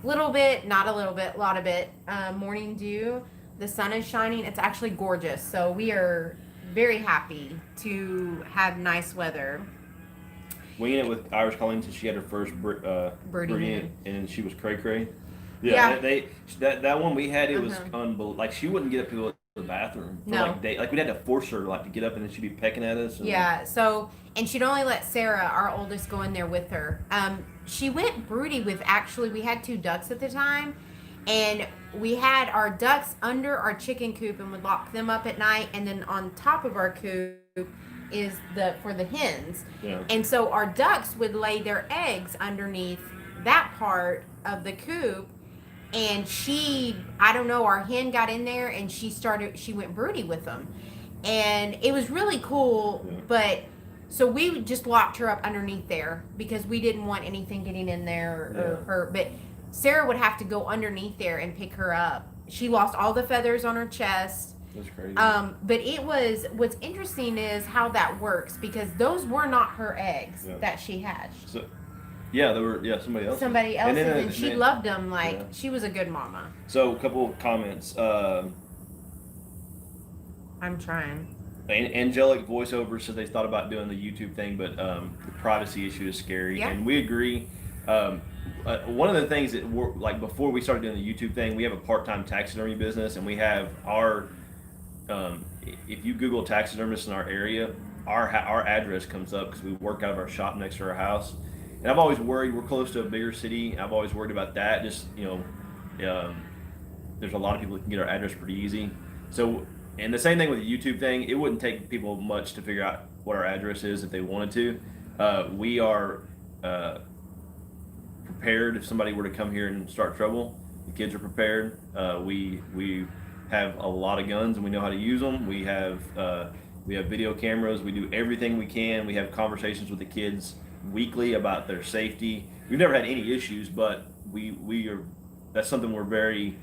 Little bit, not a little bit, lot of it. Morning dew. The sun is shining. It's actually gorgeous. So we are very happy to have nice weather. Winging it with Irish Colleen since she had her first Birdie, and she was cray cray. Yeah. That one we had, it was unbelievable. Like she wouldn't get up to go to the bathroom. For No. Like we'd had to force her to get up, and then she'd be pecking at us. Yeah. So, and she'd only let Sarah, our oldest, go in there with her. She went broody with, actually, we had 2 ducks at the time, and we had our ducks under our chicken coop and would lock them up at night, and then on top of our coop is for the hens. Yeah. And so our ducks would lay their eggs underneath that part of the coop, and I don't know, our hen got in there and she went broody with them, and it was really cool. Yeah. But so we just locked her up underneath there because we didn't want anything getting in there or her. But Sarah would have to go underneath there and pick her up. She lost all the feathers on her chest. That's crazy. But what's interesting is how that works, because those were not her eggs that she hatched. So, yeah, they were somebody else's. Somebody else's, and she loved them like Yeah. she was a good mama. So a couple of comments. I'm trying. Angelic voiceover said they thought about doing the YouTube thing, but the privacy issue is scary, Yeah. and we agree. One of the things that like before we started doing the YouTube thing, we have a part-time taxidermy business, and we have our. If you Google taxidermists in our area, our address comes up because we work out of our shop next to our house. And I've always worried, we're close to a bigger city, and I've always worried about that. Just, there's a lot of people that can get our address pretty easy. So, and the same thing with the YouTube thing, it wouldn't take people much to figure out what our address is if they wanted to. We are prepared if somebody were to come here and start trouble. The kids are prepared. We have a lot of guns and we know how to use them. We have video cameras. We do everything we can. We have conversations with the kids weekly about their safety. We've never had any issues, but that's something we're very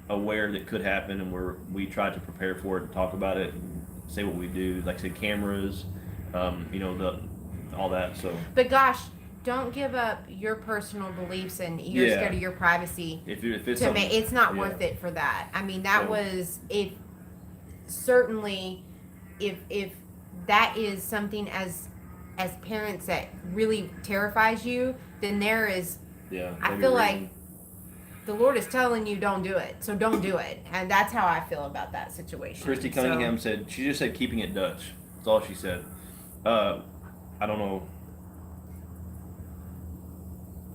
aware that could happen, and we try to prepare for it and talk about it and say what we do, like say cameras, all that. So, but gosh, don't give up your personal beliefs and you're scared of your privacy. If it's to me, it's not worth it for that. I mean, that was it. Certainly, if that is something as parents that really terrifies you, then there is. Yeah. I feel like the Lord is telling you don't do it, so don't do it, and that's how I feel about that situation. Christy Cunningham said, she just said keeping it Dutch. That's all she said. I don't know.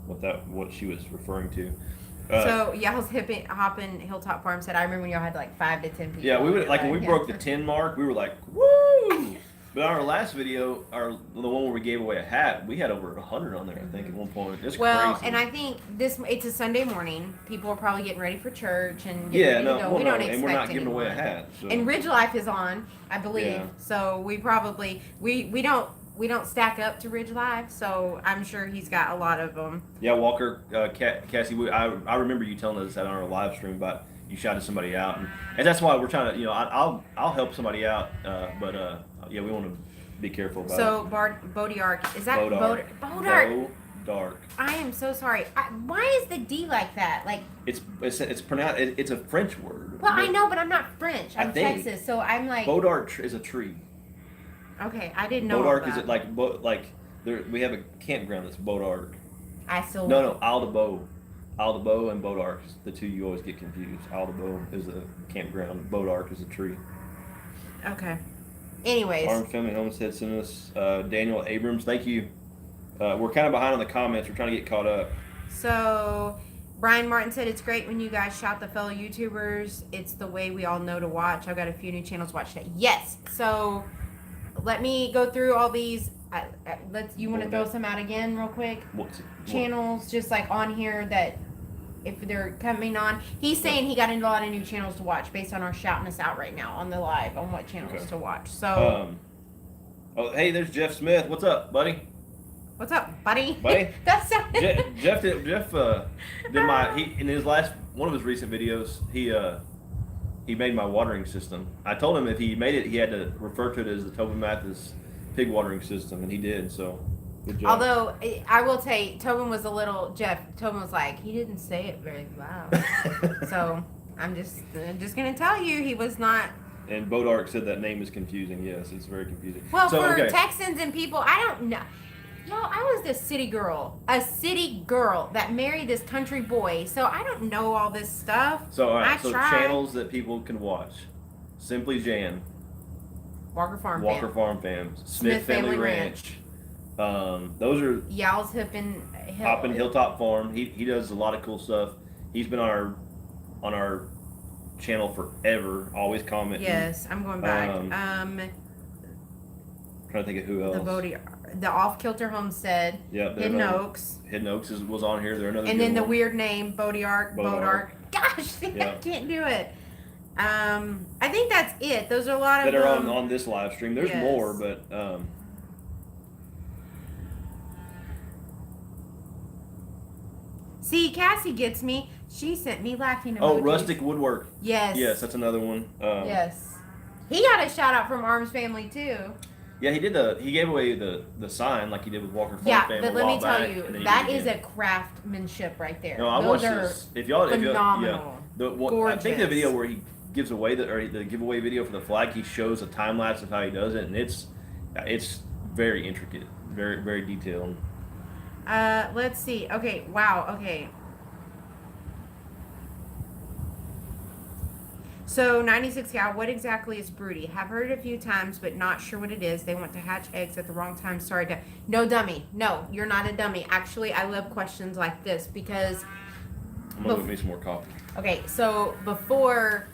what she was referring to. So y'all's hopping Hilltop Farm said, I remember when y'all had like 5 to 10 people. Yeah, we would like when we broke the 10 mark, we were like, woo! But on our last video, the one where we gave away a hat, we had over 100 on there. I think at one point. It's well, crazy. and I think it's a Sunday morning. People are probably getting ready for church and getting ready to go. Well, we don't and expect we're not giving anyone. away a hat. So. And Ridge Life is on, I believe. Yeah. So we probably we don't stack up to Ridge Life. So I'm sure he's got a lot of them. Yeah, Walker, Cassie, I remember you telling us that on our live stream about you shouted somebody out, and that's why we're trying to, I'll help somebody out, but yeah, we want to be careful about it. So Bodiark, is that Bodark? Bodark. I am so sorry. Why is the D like that? Like it's pronounced. It's a French word. well, I know, but I'm not French. I'm think Texas, so I'm like. Bodark is a tree. Okay, I didn't know. Bodark that. is it like there? We have a campground that's Bodark. I still. No, Isle de Beau and Bodark, the two you always get confused. Isle de Beau is a campground. Bodark is a tree. Okay. Anyways. Farm Family Homestead sent us Daniel Abrams. Thank you. We're kind of behind on the comments. We're trying to get caught up. So, Brian Martin said it's great when you guys shout the fellow YouTubers. It's the way we all know to watch. I've got a few new channels to watch today. Yes. So, let me go through all these. You want to throw some out again real quick? Channels just like on here that if they're coming on. He's saying he got a lot of new channels to watch based on our shouting us out right now on the live on what channels to watch. So, hey, there's Jeff Smith. What's up, buddy? what's up, buddy? Buddy? That's Jeff did in his last one of his recent videos. He made my watering system. I told him if he made it, he had to refer to it as the Tobin Mathis pig watering system, and he did. So. Good job. Although I will say, Tobin was Tobin was like, he didn't say it very loud. So I'm just gonna tell you, he was not. And Bodark said that name is confusing. Yes, it's very confusing. Well, for Texans and people, I don't know. Y'all, I was this city girl that married this country boy, so I don't know all this stuff. So all right, tried. Channels that people can watch: Simply Jan, Walker Farm Fam, Smith Family Ranch. Those are Y'all's Hoppin' Hilltop Farm. He does a lot of cool stuff. He's been on our channel forever, always commenting. Yes, I'm going back. Trying to think of who else. The Off Kilter Homestead. Yeah, Hidden Oaks. Hidden Oaks was on here. They're another. And then the one. weird name, Bodark. Gosh, I can't do it. I think that's it. Those are a lot of that are on this live stream. There's more, but. See, Cassie gets me. She sent me laughing emojis. Oh, Rustic Woodwork. Yes. Yes, that's another one. Yes. He got a shout out from Arms Family too. Yeah, he did he gave away the sign like he did with Walker Farm Family. Yeah, but let me tell you, that is a craftsmanship right there. No, I watched this. If y'all, phenomenal. I think the video where he gives away the giveaway video for the flag, he shows a time lapse of how he does it, and it's very intricate, very very detailed. Let's see. Okay, wow. Okay. So 96 gal, what exactly is broody? Have heard it a few times, but not sure what it is. They want to hatch eggs at the wrong time. Sorry, no dummy. No, you're not a dummy. Actually, I love questions like this because. I'm gonna get me some more coffee. Okay, so before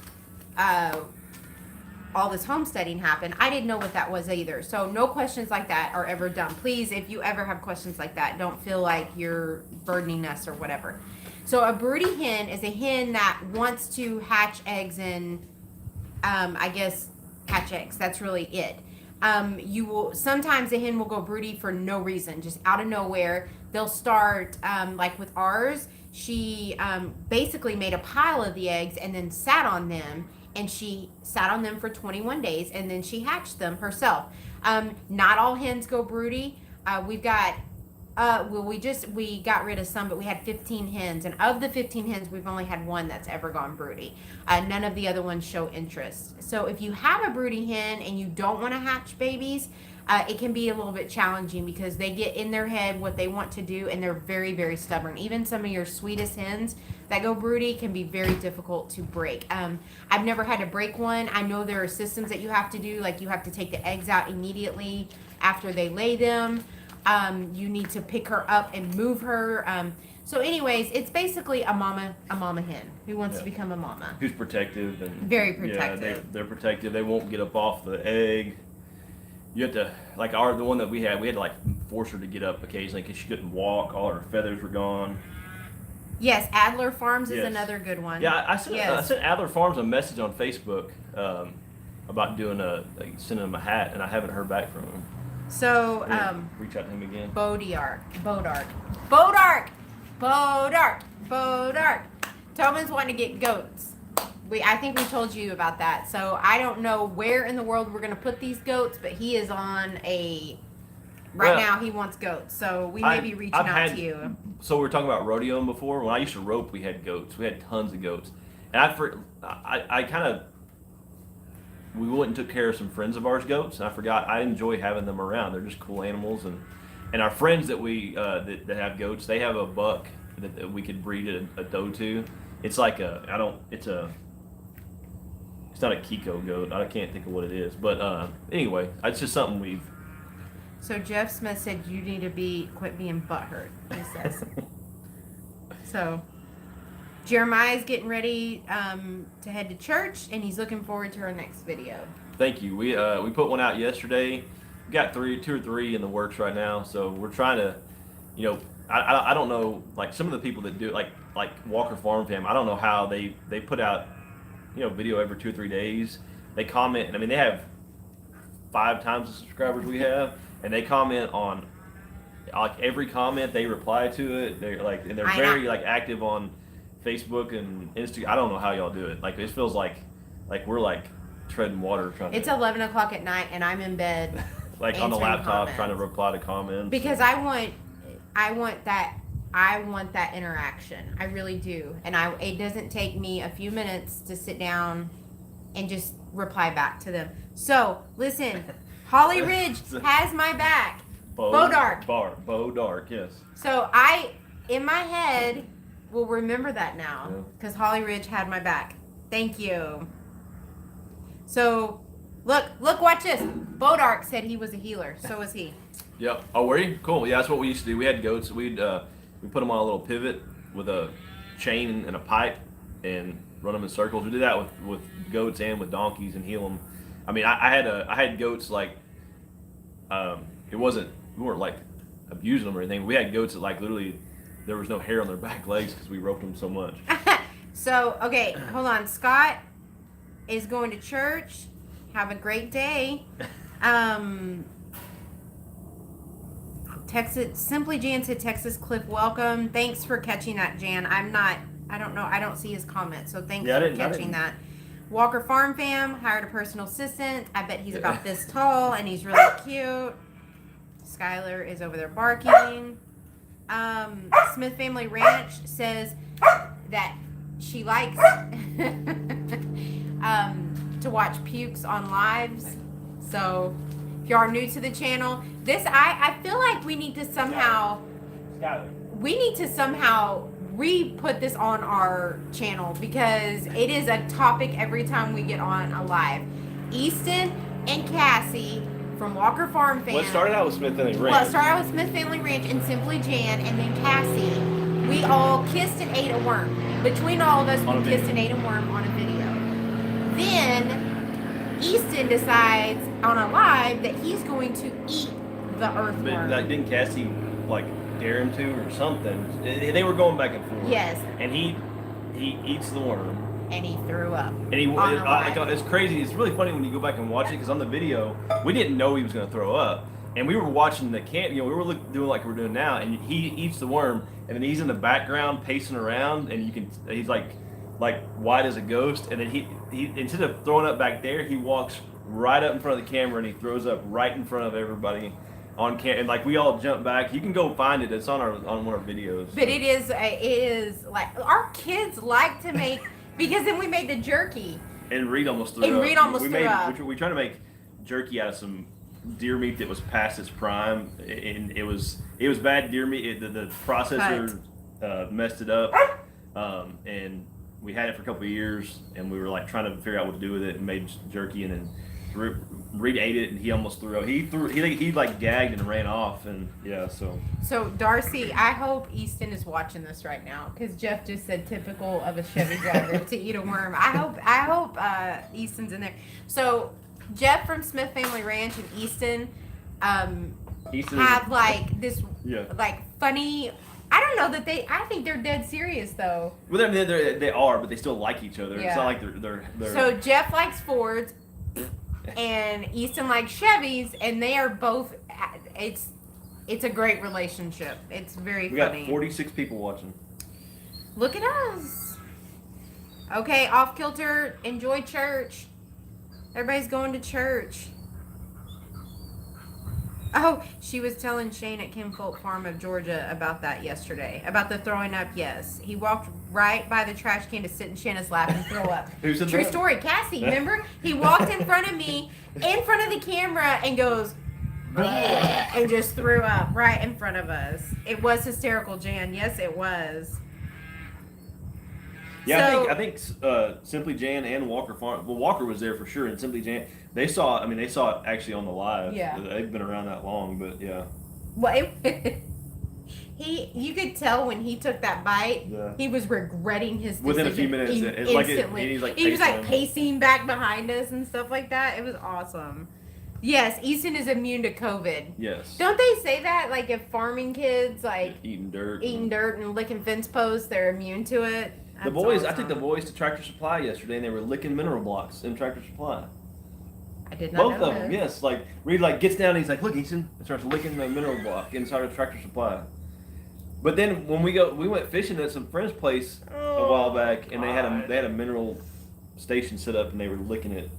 all this homesteading happened, I didn't know what that was either. So no questions like that are ever dumb. Please, if you ever have questions like that, don't feel like you're burdening us or whatever. So a broody hen is a hen that wants to hatch eggs and, I guess, hatch eggs. That's really it. Sometimes a hen will go broody for no reason, just out of nowhere. They'll start, like with ours, she basically made a pile of the eggs and then sat on them. And she sat on them for 21 days and then she hatched them herself. Not all hens go broody. We've got we got rid of some, but we had 15 hens, and of the 15 hens, we've only had one that's ever gone broody. None of the other ones show interest. So if you have a broody hen and you don't want to hatch babies, it can be a little bit challenging because they get in their head what they want to do, and they're very, very stubborn. Even some of your sweetest hens that go broody can be very difficult to break. I've never had to break one. I know there are systems that you have to do, like you have to take the eggs out immediately after they lay them. You need to pick her up and move her. So anyways, it's basically a mama hen who wants to become a mama. Who's protective and very protective. Yeah, they're protective. They won't get up off the egg. You have to, like the one that we had to like force her to get up occasionally because she couldn't walk. All her feathers were gone. Yes, Adler Farms is another good one. Yeah, I sent Adler Farms a message on Facebook about doing sending them a hat, and I haven't heard back from him. So reach out to him again. Bodark. Tobin's wanting to get goats. I think we told you about that. So I don't know where in the world we're gonna put these goats, but he is on now he wants goats. So we may be reaching out to you. So we were talking about rodeoing before. When I used to rope, we had goats. We had tons of goats, and I kind of we went and took care of some friends of ours goats, and I forgot I enjoy having them around. They're just cool animals, and our friends that we that have goats, they have a buck that we could breed a doe to. It's like it's not a Kiko goat. I can't think of what it is, but anyway, it's just something we've. So Jeff Smith said you need to quit being butthurt. He says. So Jeremiah's getting ready to head to church, and he's looking forward to our next video. Thank you. We put one out yesterday. We got 2 or 3 in the works right now, so we're trying to, I don't know, like some of the people that do it, like Walker Farm Fam. I don't know how they put out, video every 2 or 3 days. They comment, and I mean they have 5 times the subscribers we have, and they comment on like every comment. They reply to it. They're very active on Facebook and Instagram. I don't know how y'all do it. Like it feels like we're like treading water trying. It's 11 o'clock at night, and I'm in bed. Like on the laptop trying to reply to comments. Because I want that interaction. I really do. And it doesn't take me a few minutes to sit down and just reply back to them. So, listen, Holly Ridge has my back. Bodark, yes. So in my head, will remember that now. Because Holly Ridge had my back. Thank you. So, look, watch this. Bodark said he was a healer. So was he. Yep. Oh, were you? Cool. Yeah, that's what we used to do. We had goats. We put them on a little pivot with a chain and a pipe and run them in circles. We did that with goats and with donkeys and heal them. I mean, I had goats like we weren't like abusing them or anything. We had goats that like literally there was no hair on their back legs because we roped them so much. So, okay, hold on. Scott is going to church. Have a great day. Texas Simply Jan said Texas Cliff welcome. Thanks for catching that, Jan. I don't know. I don't see his comment. So thanks for catching that. Walker Farm Fam hired a personal assistant. I bet he's about this tall and he's really cute. Skylar is over there barking. Smith Family Ranch says that she likes to watch pukes on lives. So if you are new to the channel, I feel like we need to somehow re-put this on our channel because it is a topic every time we get on a live. Easton and Cassie from Walker Farm Fam. Well, it started out with Smith Family Ranch. Well, it started out with Smith Family Ranch and Simply Jan, and then Cassie. We all kissed and ate a worm. Between all of us, we kissed and ate a worm on a video. Then Easton decides on a live that he's going to eat the earthworm. But didn't Cassie like dare him to or something? They were going back and forth. Yes. And he eats the worm. And he threw up. And it's crazy. It's really funny when you go back and watch it because on the video we didn't know he was going to throw up, and we were watching the we were doing like we're doing now, and he eats the worm, and then he's in the background pacing around, and he's like white as a ghost, and then he instead of throwing up back there, he walks right up in front of the camera and he throws up right in front of everybody on camera, and like we all jump back. You can go find it. It's on one of our videos. But it is like our kids like to make. Because then we made the jerky. And Reed almost threw up. We tried to make jerky out of some deer meat that was past its prime, and it was bad deer meat. The processor messed it up, and we had it for a couple of years, and we were like trying to figure out what to do with it, and made jerky, and then Reed ate it and he almost threw up. He like gagged and ran off and yeah. So Darcy, I hope Easton is watching this right now because Jeff just said typical of a Chevy driver to eat a worm. I hope Easton's in there. So Jeff from Smith Family Ranch and Easton have like this like funny. I don't know that I think they're dead serious though. Well, I mean, they are, but they still like each other. Yeah. It's not like they're. So Jeff likes Fords, and Easton likes Chevys, and they are both. It's a great relationship. It's very funny. We got 46 people watching. Look at us. Okay, off kilter. Enjoy church. Everybody's going to church. Oh, she was telling Shane at Kim Folk Farm of Georgia about that yesterday. About the throwing up, yes. He walked right by the trash can to sit in Shanna's lap and throw up. Who said True that? story. Cassie, remember? He walked in front of me, in front of the camera, and goes, "Bleh," and just threw up right in front of us. It was hysterical, Jan. Yes, it was. Yeah, So- I think Simply Jan and Walker Farm. Well, Walker was there for sure, and Simply Jan. They saw it actually on the live. Yeah. They've been around that long, but yeah. Well, you could tell when he took that bite, Yeah. he was regretting his decision. Within a few minutes, it's instantly. He was like pacing. pacing back behind us and stuff like that. It was awesome. Yes, Easton is immune to COVID. Yes. Don't they say that? Like if farming kids like Eating dirt. and licking fence posts, they're immune to it. The That's boys, I awesome. took the boys to Tractor Supply yesterday, and they were licking mineral blocks in Tractor Supply. I did not Both know of them, that. yes. Like Reed, gets down, and he's like, "Look, Easton," and starts licking the mineral block inside of Tractor Supply. But then when we went fishing at some friend's place a while back, and they had a mineral station set up, and they were licking it.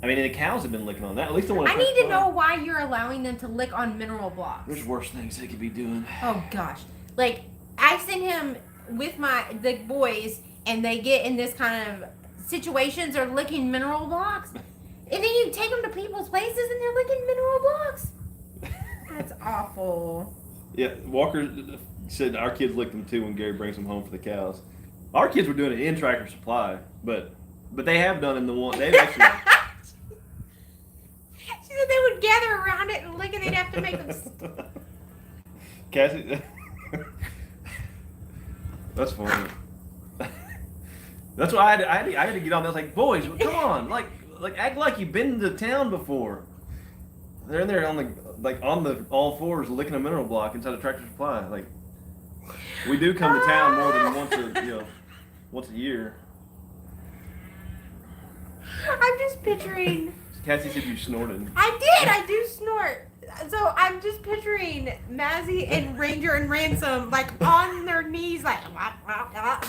I mean, and the cows have been licking on that. At least the one. I need to know why you're allowing them to lick on mineral blocks. There's worse things they could be doing. Oh gosh. Like I sent him with the boys and they get in this kind of situations or licking mineral blocks. And then you take them to people's places and they're licking mineral blocks. That's awful. Yeah, Walker said our kids lick them too when Gary brings them home for the cows. Our kids were doing it in Tractor Supply, but they have done in the one they've actually. She said they would gather around it and lick it. They'd have to make them. Cassie, that's funny. That's why I had to get on. I was like, boys, come on, like act like you've been to town before. They're in there on the all fours licking a mineral block inside a Tractor Supply. Like we do come to town more than once a year. I'm just picturing. Cassie said you snorted. I do snort. So I'm just picturing Mazzy and Ranger and Ransom like on their knees, like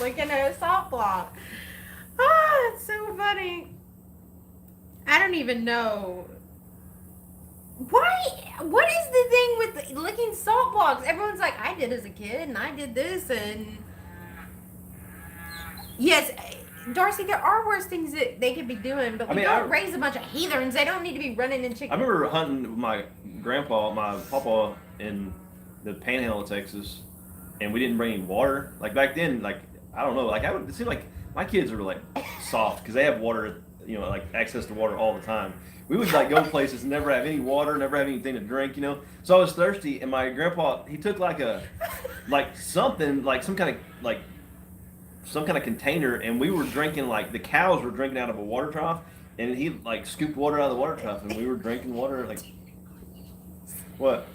looking at a salt block. Ah, it's so funny. I don't even know. Why? What is the thing with licking salt blocks? Everyone's like, I did as a kid, and I did this, and yes. Darcy, there are worse things that they could be doing, but we don't raise a bunch of heathens. They don't need to be running in chicken. I remember hunting with my grandpa, my papa, in the panhandle of Texas, and we didn't bring any water. Like back then, I don't know, it seemed like my kids are soft because they have water, access to water all the time. We would go places and never have any water, never have anything to drink, So I was thirsty, and my grandpa, he took some kind of container, and we were drinking, the cows were drinking out of a water trough, and he scooped water out of the water trough, and we were drinking water. What?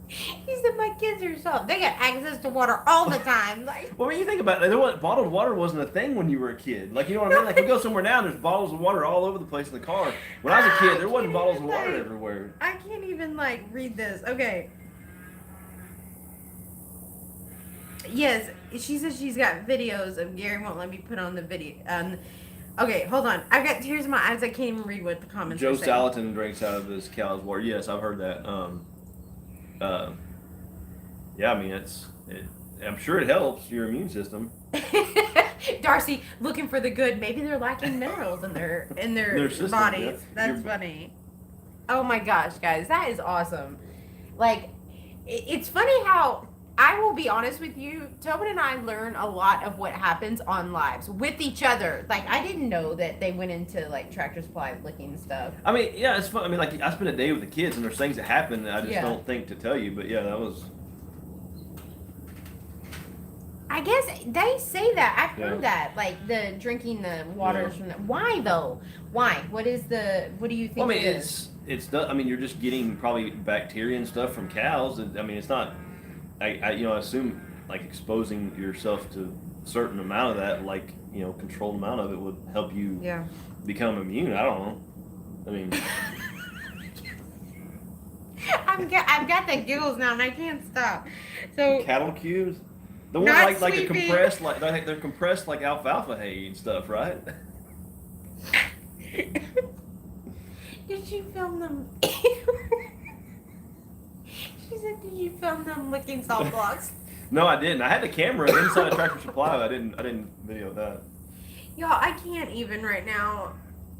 He said my kids are soft. They got access to water all the time. Well, when you think about it, bottled water wasn't a thing when you were a kid. You know what I mean? We go somewhere now, there's bottles of water all over the place in the car. When I was a kid, there wasn't bottles of water everywhere. I can't even read this. Okay. Yes, she says she's got videos of Gary won't let me put on the video. Okay, hold on. Here's my eyes. I can't even read what the comments Joe are saying. Salatin drinks out of his cow's water. Yes, I've heard that. Yeah, I mean I'm sure it helps your immune system. Darcy looking for the good. Maybe they're lacking minerals in their system, bodies. yeah. That's funny. Oh my gosh, guys, that is awesome. It's funny how I will be honest with you, Tobin and I learn a lot of what happens on lives with each other. Like, I didn't know that they went into, like, Tractor Supply looking stuff. I mean, yeah, it's fun. I mean, like, I spent a day with the kids, and there's things that happen that I just Yeah. don't think to tell you. But yeah, that was. I guess they say that. I've heard Yeah. that. Like, the drinking the waters Yeah. from the. Why, though? Why? What do you think Well, I mean, it is? it's. I mean, you're just getting probably bacteria and stuff from cows. And, I mean, it's not. I assume like exposing yourself to a certain amount of that, like controlled amount of it would help you Yeah. become immune. I don't know. I mean, I've got the giggles now and I can't stop. So cattle cubes. The one Not like Sweet they're Pea. compressed they're compressed like alfalfa hay and stuff, right? did you film them? She said, "Did you film them licking salt blocks?" No, I didn't. I had the camera inside a Tractor Supply. But I didn't video that. Y'all, I can't even right now.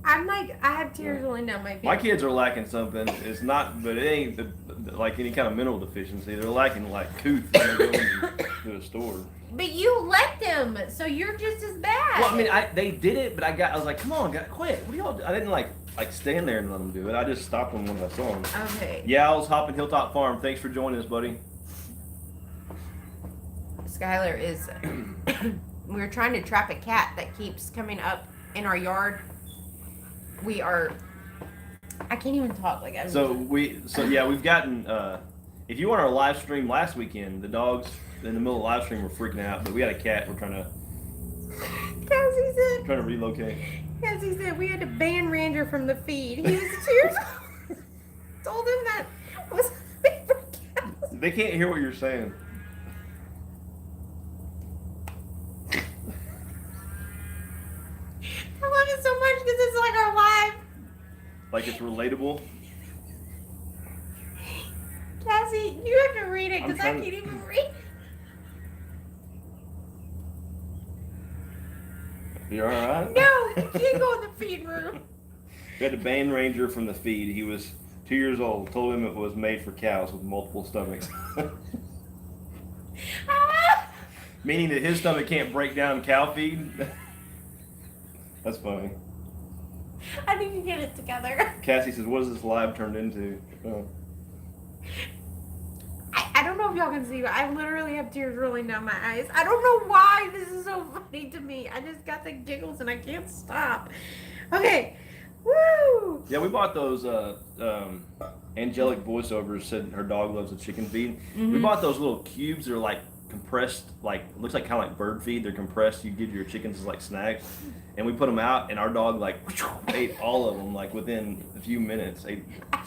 I'm like, I have tears rolling down my face. My kids are lacking something. It's not, but it ain't like any kind of mental deficiency. They're lacking like couth when they go to the store. But you let them, so you're just as bad. Well, I mean, they did it, but I was like, come on, guys, quit. What are y'all? I didn't like stand there and let them do it. I just stopped them when I saw them. Okay. Yeah, I was hopping Hilltop Farm. Thanks for joining us, buddy. Skylar is. We're trying to trap a cat that keeps coming up in our yard. We are. I can't even talk like I. So we've gotten. If you were on our live stream last weekend, the dogs in the middle of the live stream were freaking out, but we had a cat. We're trying to relocate. Cassie said we had to ban Ranger from the feed. He was 2 years old. Told him that was favorite cows. They can't hear what you're saying. I love it so much because it's like our live. Like it's relatable. Cassie, you have to read it because I I'm can't trying- even read. You all right? No, you can't go in the feed room. We had to ban Ranger from the feed. He was 2 years old. Told him it was made for cows with multiple stomachs. Ah! Meaning that his stomach can't break down cow feed. That's funny. I need to get it together. Cassie says, what has this live turned into? Oh. I don't know if y'all can see, but I literally have tears rolling down my eyes. I don't know why this is so funny to me. I just got the giggles and I can't stop. Okay. Woo! Yeah, we bought those angelic voiceovers said her dog loves the chicken feed. We bought those little cubes. They're like compressed, like looks like kind of like bird feed. They're compressed. You give your chickens as like snacks, and we put them out, and our dog like ate all of them like within a few minutes. I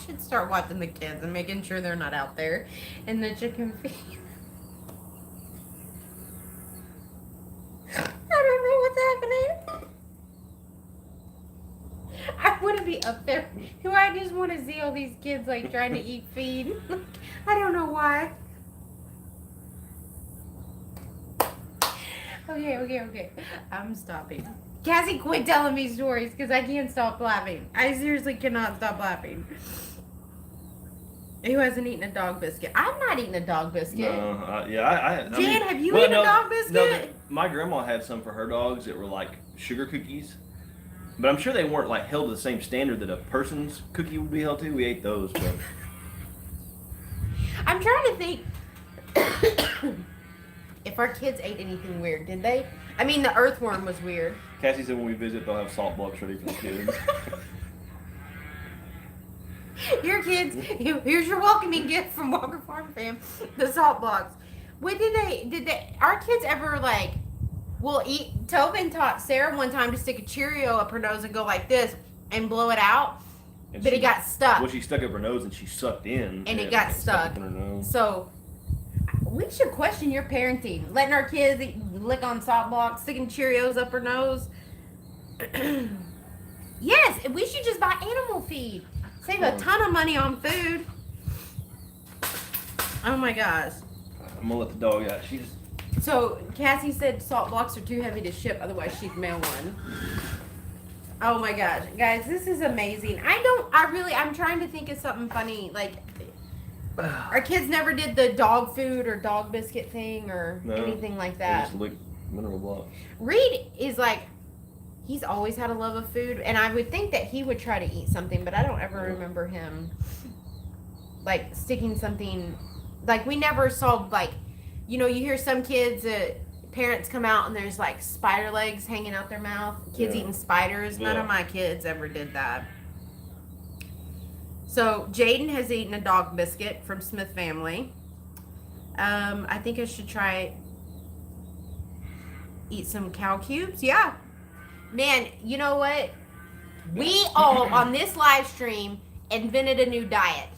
should start watching the kids and making sure they're not out there in the chicken feed. I don't know what's happening. I want to be up there. Do I just want to see all these kids like trying to eat feed? I don't know why. Okay. I'm stopping. Cassie, quit telling me stories because I can't stop laughing. I seriously cannot stop laughing. Who hasn't eaten a dog biscuit? I'm not eating a dog biscuit. No, I Jan, have you eaten a dog biscuit? No, my grandma had some for her dogs that were like sugar cookies. But I'm sure they weren't like held to the same standard that a person's cookie would be held to. We ate those, but I'm trying to think if our kids ate anything weird. Did they? I mean, the earthworm was weird. Cassie said when we visit, they'll have salt blocks ready for the kids. Your kids, here's your welcoming gift from Walker Farm Fam, the salt blocks. What did they, our kids ever like, will eat, Tobin taught Sarah one time to stick a Cheerio up her nose and go like this and blow it out, And but it got stuck. Well, she stuck up her nose and she sucked in. And it got stuck. up in her nose. So, we should question your parenting. Letting our kids lick on salt blocks, sticking Cheerios up her nose. Yes, we should just buy animal feed. Save a ton of money on food. Oh my gosh. I'm gonna let the dog out. So, Cassie said salt blocks are too heavy to ship, otherwise she'd mail one. Oh my gosh. Guys, this is amazing. I'm trying to think of something funny. Like Our kids never did the dog food or dog biscuit thing or No, anything like They that. just lick mineral blocks. Reed is like, he's always had a love of food, and I would think that he would try to eat something, but I don't ever remember him like sticking something. Like we never saw like, you know, you hear some kids parents come out and there's like spider legs hanging out their mouth. Kids eating spiders. None of my kids ever did that. So Jaden has eaten a dog biscuit from Smith Family. I think I should try eat some cow cubes. Yeah. Man, you know what? We all on this live stream invented a new diet.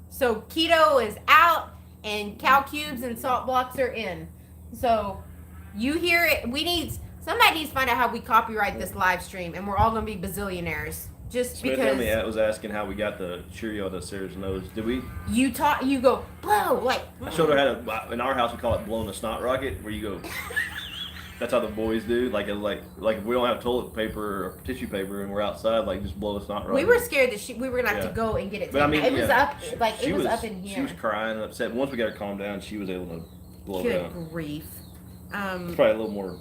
So keto is out and cow cubes and salt blocks are in. So you hear it. Somebody needs to find out how we copyright this live stream, and we're all gonna be bazillionaires. Just Smith because Family was asking how we got the Cheerio to Sarah's nose. Did we? you go blow like. I showed her how to. In our house, we call it blowing a snot rocket, where you go. That's how the boys do. Like if we don't have toilet paper or tissue paper, and we're outside, like just blow a snot rocket. We were scared that we were gonna have to go and get it. But I mean, it was up, like it was up in She here. was crying and upset. Once we got her calmed down, she was able to blow Good down. grief. It's probably a little more.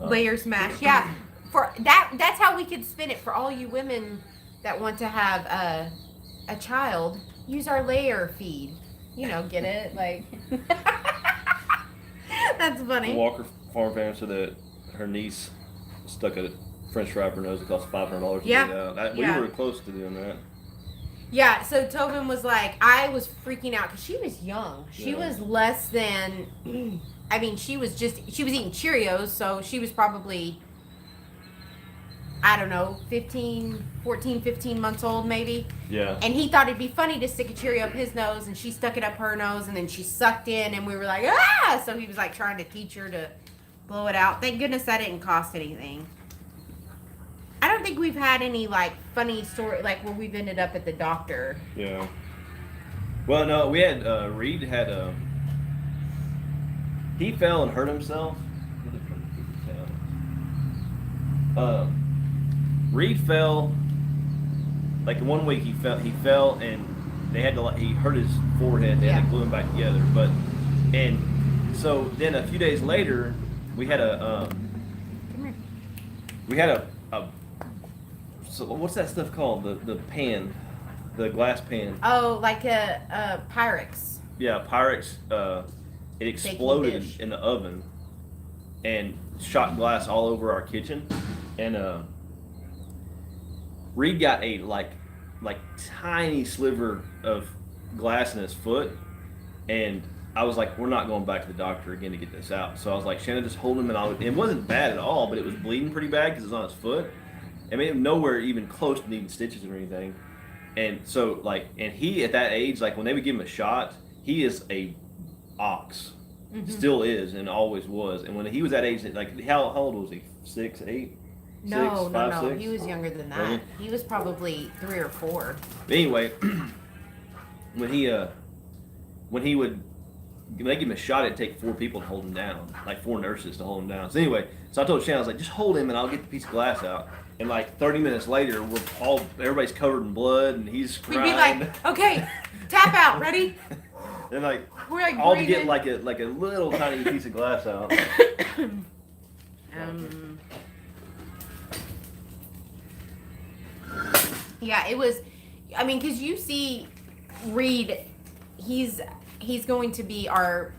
Layer smash, yeah. For that's how we could spin it for all you women that want to have a child. Use our layer feed. You know, get it? Like that's funny. Walker Farm Family said that her niece stuck a French fry up her nose. It cost $500 to Yeah. get out. We were close to doing that. Yeah, so Tobin was like, I was freaking out because she was young. She was less than, I mean, she was eating Cheerios, so she was probably, I don't know, 15 months old maybe. Yeah. And he thought it'd be funny to stick a Cheerio up his nose, and she stuck it up her nose, and then she sucked in, and we were like, ah! So he was like trying to teach her to blow it out. Thank goodness that didn't cost anything. I don't think we've had any like funny story like where we've ended up at the doctor. Yeah. Well, no, we had Reed had he fell and hurt himself. Reed fell. Like 1 week, he fell and they had to he hurt his forehead. They had to glue him back together. And so then a few days later, we had a so what's that stuff called? The pan, the glass pan. Oh, like a Pyrex. Yeah, Pyrex. It exploded in the oven and shot glass all over our kitchen. And Reed got a like tiny sliver of glass in his foot, and I was like, we're not going back to the doctor again to get this out. So I was like, Shannon, just hold him, and it wasn't bad at all, but it was bleeding pretty bad because it was on his foot. I mean, nowhere even close to needing stitches or anything. And so, and he at that age, like when they would give him a shot, he is a ox, still is, and always was. And when he was that age, like how old was he? 6, 8? No, 6, 5, no. 6? He was younger than that. Really? He was probably 3 or 4. Anyway, when he would they give him a shot, it'd take 4 people to hold him down, like 4 nurses to hold him down. So anyway, I told Shannon, I was like, just hold him and I'll get the piece of glass out. And like 30 minutes later, everybody's covered in blood and he's crying. We'd be like, okay, tap out, ready? And like, We're like all to breathing. get like a little tiny piece of glass out. Yeah, it was. I mean, because you see, Reed, he's going to be our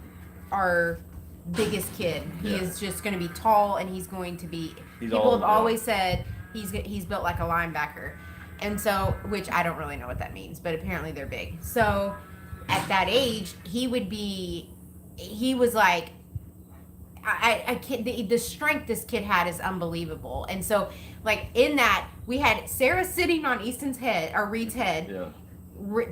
biggest kid. He is just going to be tall, and he's going to be. People have always said he's built like a linebacker, and so, which I don't really know what that means, but apparently they're big. So at that age, he was like. I can't, the strength this kid had is unbelievable. And so, like, in that, we had Sarah sitting on Easton's head, or Reed's head. Yeah.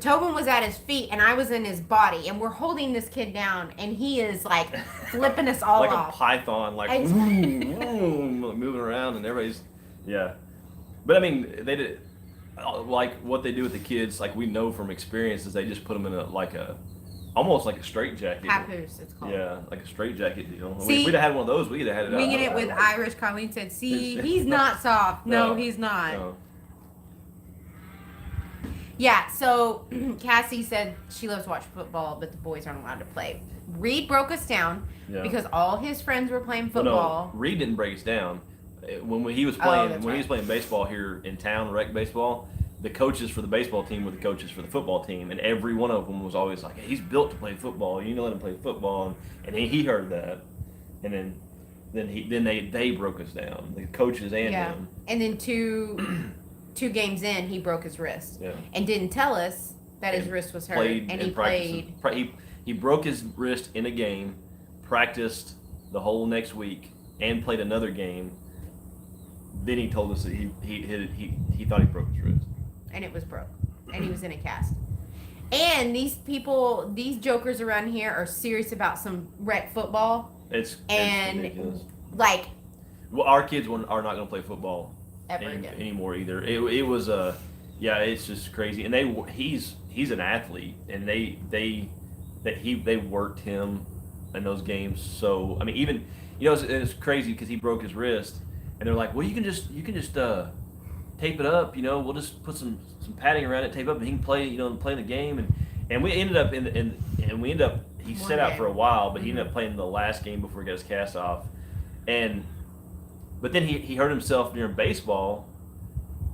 Tobin was at his feet, and I was in his body. And we're holding this kid down, and he is, like, flipping us all like off. Like a python, like, moving around, and everybody's, yeah. But, I mean, they did, like, what they do with the kids, like, we know from experience, is they just put them in almost like a straight jacket. Papoose, it's called. Yeah, like a straight jacket deal. See, if we'd have had one of those, we'd have had it out. Winging it with Irish, Colleen said, see, he's not soft. No, he's not. No. Yeah, so Cassie said she loves to watch football, but the boys aren't allowed to play. Reed broke us down because all his friends were playing football. Well, no, Reed didn't break us down. He was playing he was playing baseball here in town, rec baseball. The coaches for the baseball team were the coaches for the football team, and every one of them was always like, hey, "He's built to play football. You need to let him play football." And he heard that, and then they broke us down, the coaches and him. And then two games in, he broke his wrist and didn't tell us that his wrist was hurt. He played. He broke his wrist in a game, practiced the whole next week, and played another game. Then he told us that he thought he broke his wrist. And it was broke. And he was in a cast. And these jokers around here are serious about some rec football. It's ridiculous. Like, well, our kids are not going to play football anymore either. It was it's just crazy. And he's an athlete, and they worked him in those games. So I mean, even it's crazy because he broke his wrist, and they're like, well, you can just tape it up. We'll just put some padding around it, tape up, and he can play play the game. And we ended up he sat out for a while, but he ended up playing the last game before he got his cast off. But then he hurt himself during baseball,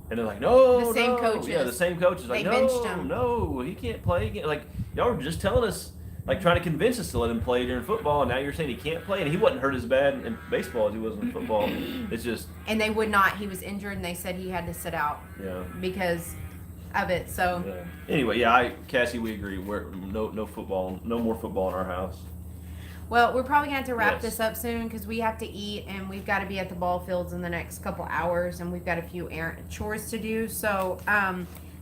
and they're like, no, the same coaches. Yeah, the same coaches. Like, no, he can't play. Like, y'all were just telling us, like, trying to convince us to let him play during football, and now you're saying he can't play, and he wasn't hurt as bad in baseball as he was in football. It's just. And they would not. He was injured, and they said he had to sit out. Yeah. Because of it. So. Yeah. Anyway, Cassie, we agree. We're no football, no more football in our house. Well, we're probably going to have to wrap this up soon because we have to eat and we've got to be at the ball fields in the next couple hours and we've got a few errand chores to do. So,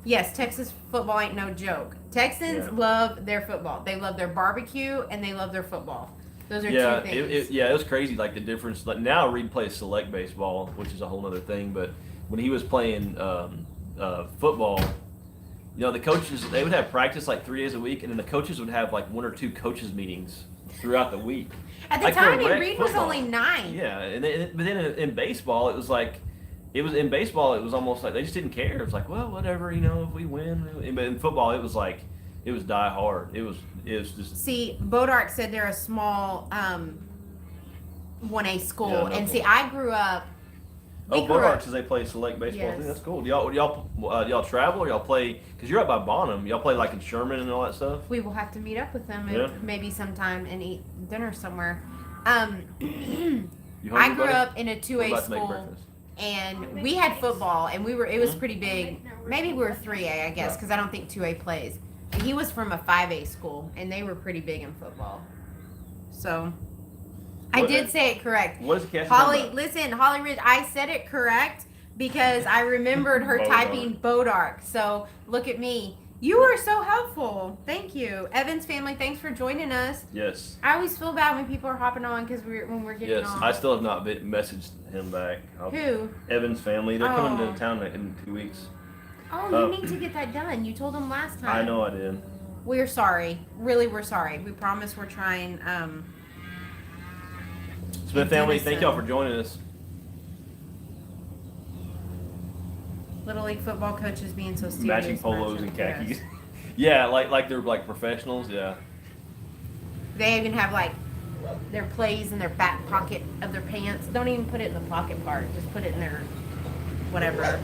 yes, Texas football ain't no joke. Texans love their football. They love their barbecue and they love their football. Those are two things. It was crazy, like the difference. Like now Reed plays select baseball, which is a whole other thing. But when he was playing football, the coaches, they would have practice like 3 days a week, and then the coaches would have like 1 or 2 coaches meetings throughout the week. At the time, Reed was only 9. Yeah, but then in baseball, it was almost like they just didn't care. It was like, well, whatever, if we win. But in football, it was like, it was die hard. It was just. See, Bodark said they're a small 1A school, and see, I grew up. Bodark says they play select baseball. Yes. That's cool. Do y'all travel or y'all play? Because you're up by Bonham. Y'all play like in Sherman and all that stuff. We will have to meet up with them maybe sometime and eat dinner somewhere. You hungry, I grew buddy? up in a 2A school, and we had football, and it was pretty big. Maybe we were 3A, I guess, because I don't think 2A plays. And he was from a 5A school, and they were pretty big in football. So. I did say it correct. What is Cassie Holly, listen, Holly Ridge, I said it correct because I remembered her typing Bodark. So look at me. You were so helpful. Thank you. Evans family, thanks for joining us. Yes. I always feel bad when people are hopping on because when we're getting on. Yes, I still have not messaged him back. Who? Evans family. They're coming to town in 2 weeks. Oh, you need to get that done. You told them last time. I know I did. We're sorry. Really, we're sorry. We promise we're trying. Smith family, thank y'all for joining us. Little League football coaches being so serious. Matching polos and khakis. Yeah, like they're like professionals. Yeah. They even have like their plays in their back pocket of their pants. Don't even put it in the pocket part. Just put it in their whatever.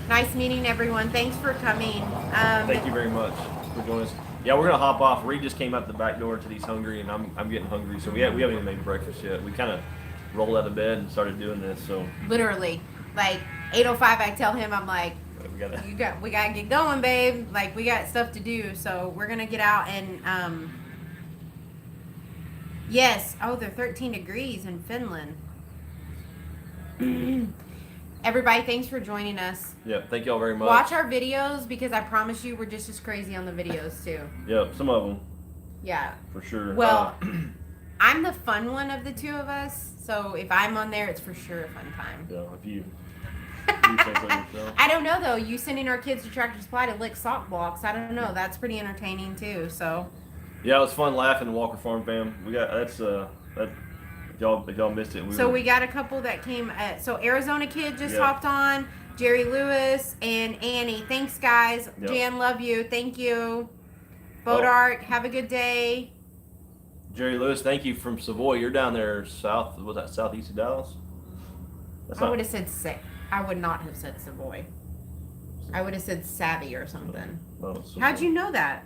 Nice meeting everyone. Thanks for coming. Thank you very much for joining us. Yeah, we're gonna hop off. Reed just came out the back door to these hungry, and I'm getting hungry. So we haven't even made breakfast yet. We kind of rolled out of bed and started doing this. So literally, like 8:05, I tell him, I'm like, we gotta get going, babe. Like we got stuff to do. So we're gonna get out and yes. Oh, they're 13 degrees in Finland. Everybody, thanks for joining us. Yeah, thank y'all very much. Watch our videos because I promise you we're just as crazy on the videos too. Yeah, some of them. Yeah. For sure. Well, I'm the fun one of the two of us, so if I'm on there, it's for sure a fun time. Yeah, if you say so yourself. I don't know though. You sending our kids to Tractor Supply to lick sock blocks, I don't know. That's pretty entertaining too. So. Yeah, it was fun laughing. Walker Farm fam. We got if y'all missed it. We got a couple that came. So Arizona kid just hopped on. Jerry Lewis and Annie. Thanks, guys. Yep. Jan, love you. Thank you. Bodark, have a good day. Jerry Lewis, thank you from Savoy. You're down there south. Was that southeast of Dallas? That's I would have said I would not have said Savoy. I would have said Savvy or something. Oh, Savoy. How'd you know that?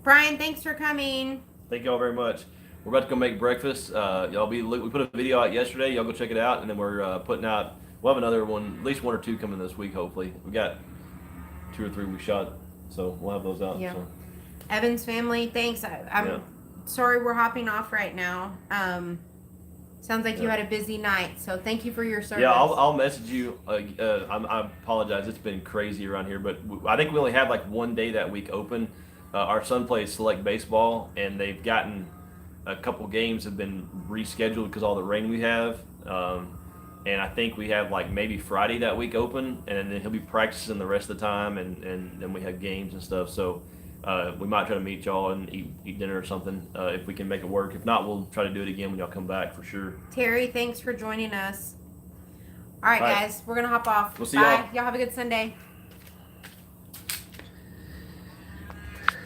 Brian, thanks for coming. Thank y'all very much. We're about to go make breakfast. We put a video out yesterday. Y'all go check it out, and then we're putting out. We'll have another one, at least 1 or 2 coming this week. Hopefully, we got 2 or 3 we shot, so we'll have those out. Yeah. So. Evans family, thanks. I'm sorry we're hopping off right now. Sounds like you had a busy night, so thank you for your service. Yeah, I'll message you. I apologize. It's been crazy around here, but I think we only have like 1 day that week open. Our son plays select baseball, and they've gotten a couple games have been rescheduled because all the rain we have. And I think we have like maybe Friday that week open, and then he'll be practicing the rest of the time, and then we have games and stuff. So we might try to meet y'all and eat dinner or something if we can make it work. If not, we'll try to do it again when y'all come back for sure. Terry, thanks for joining us. All right, guys, we're going to hop off. We'll see Bye. y'all. Y'all have a good Sunday.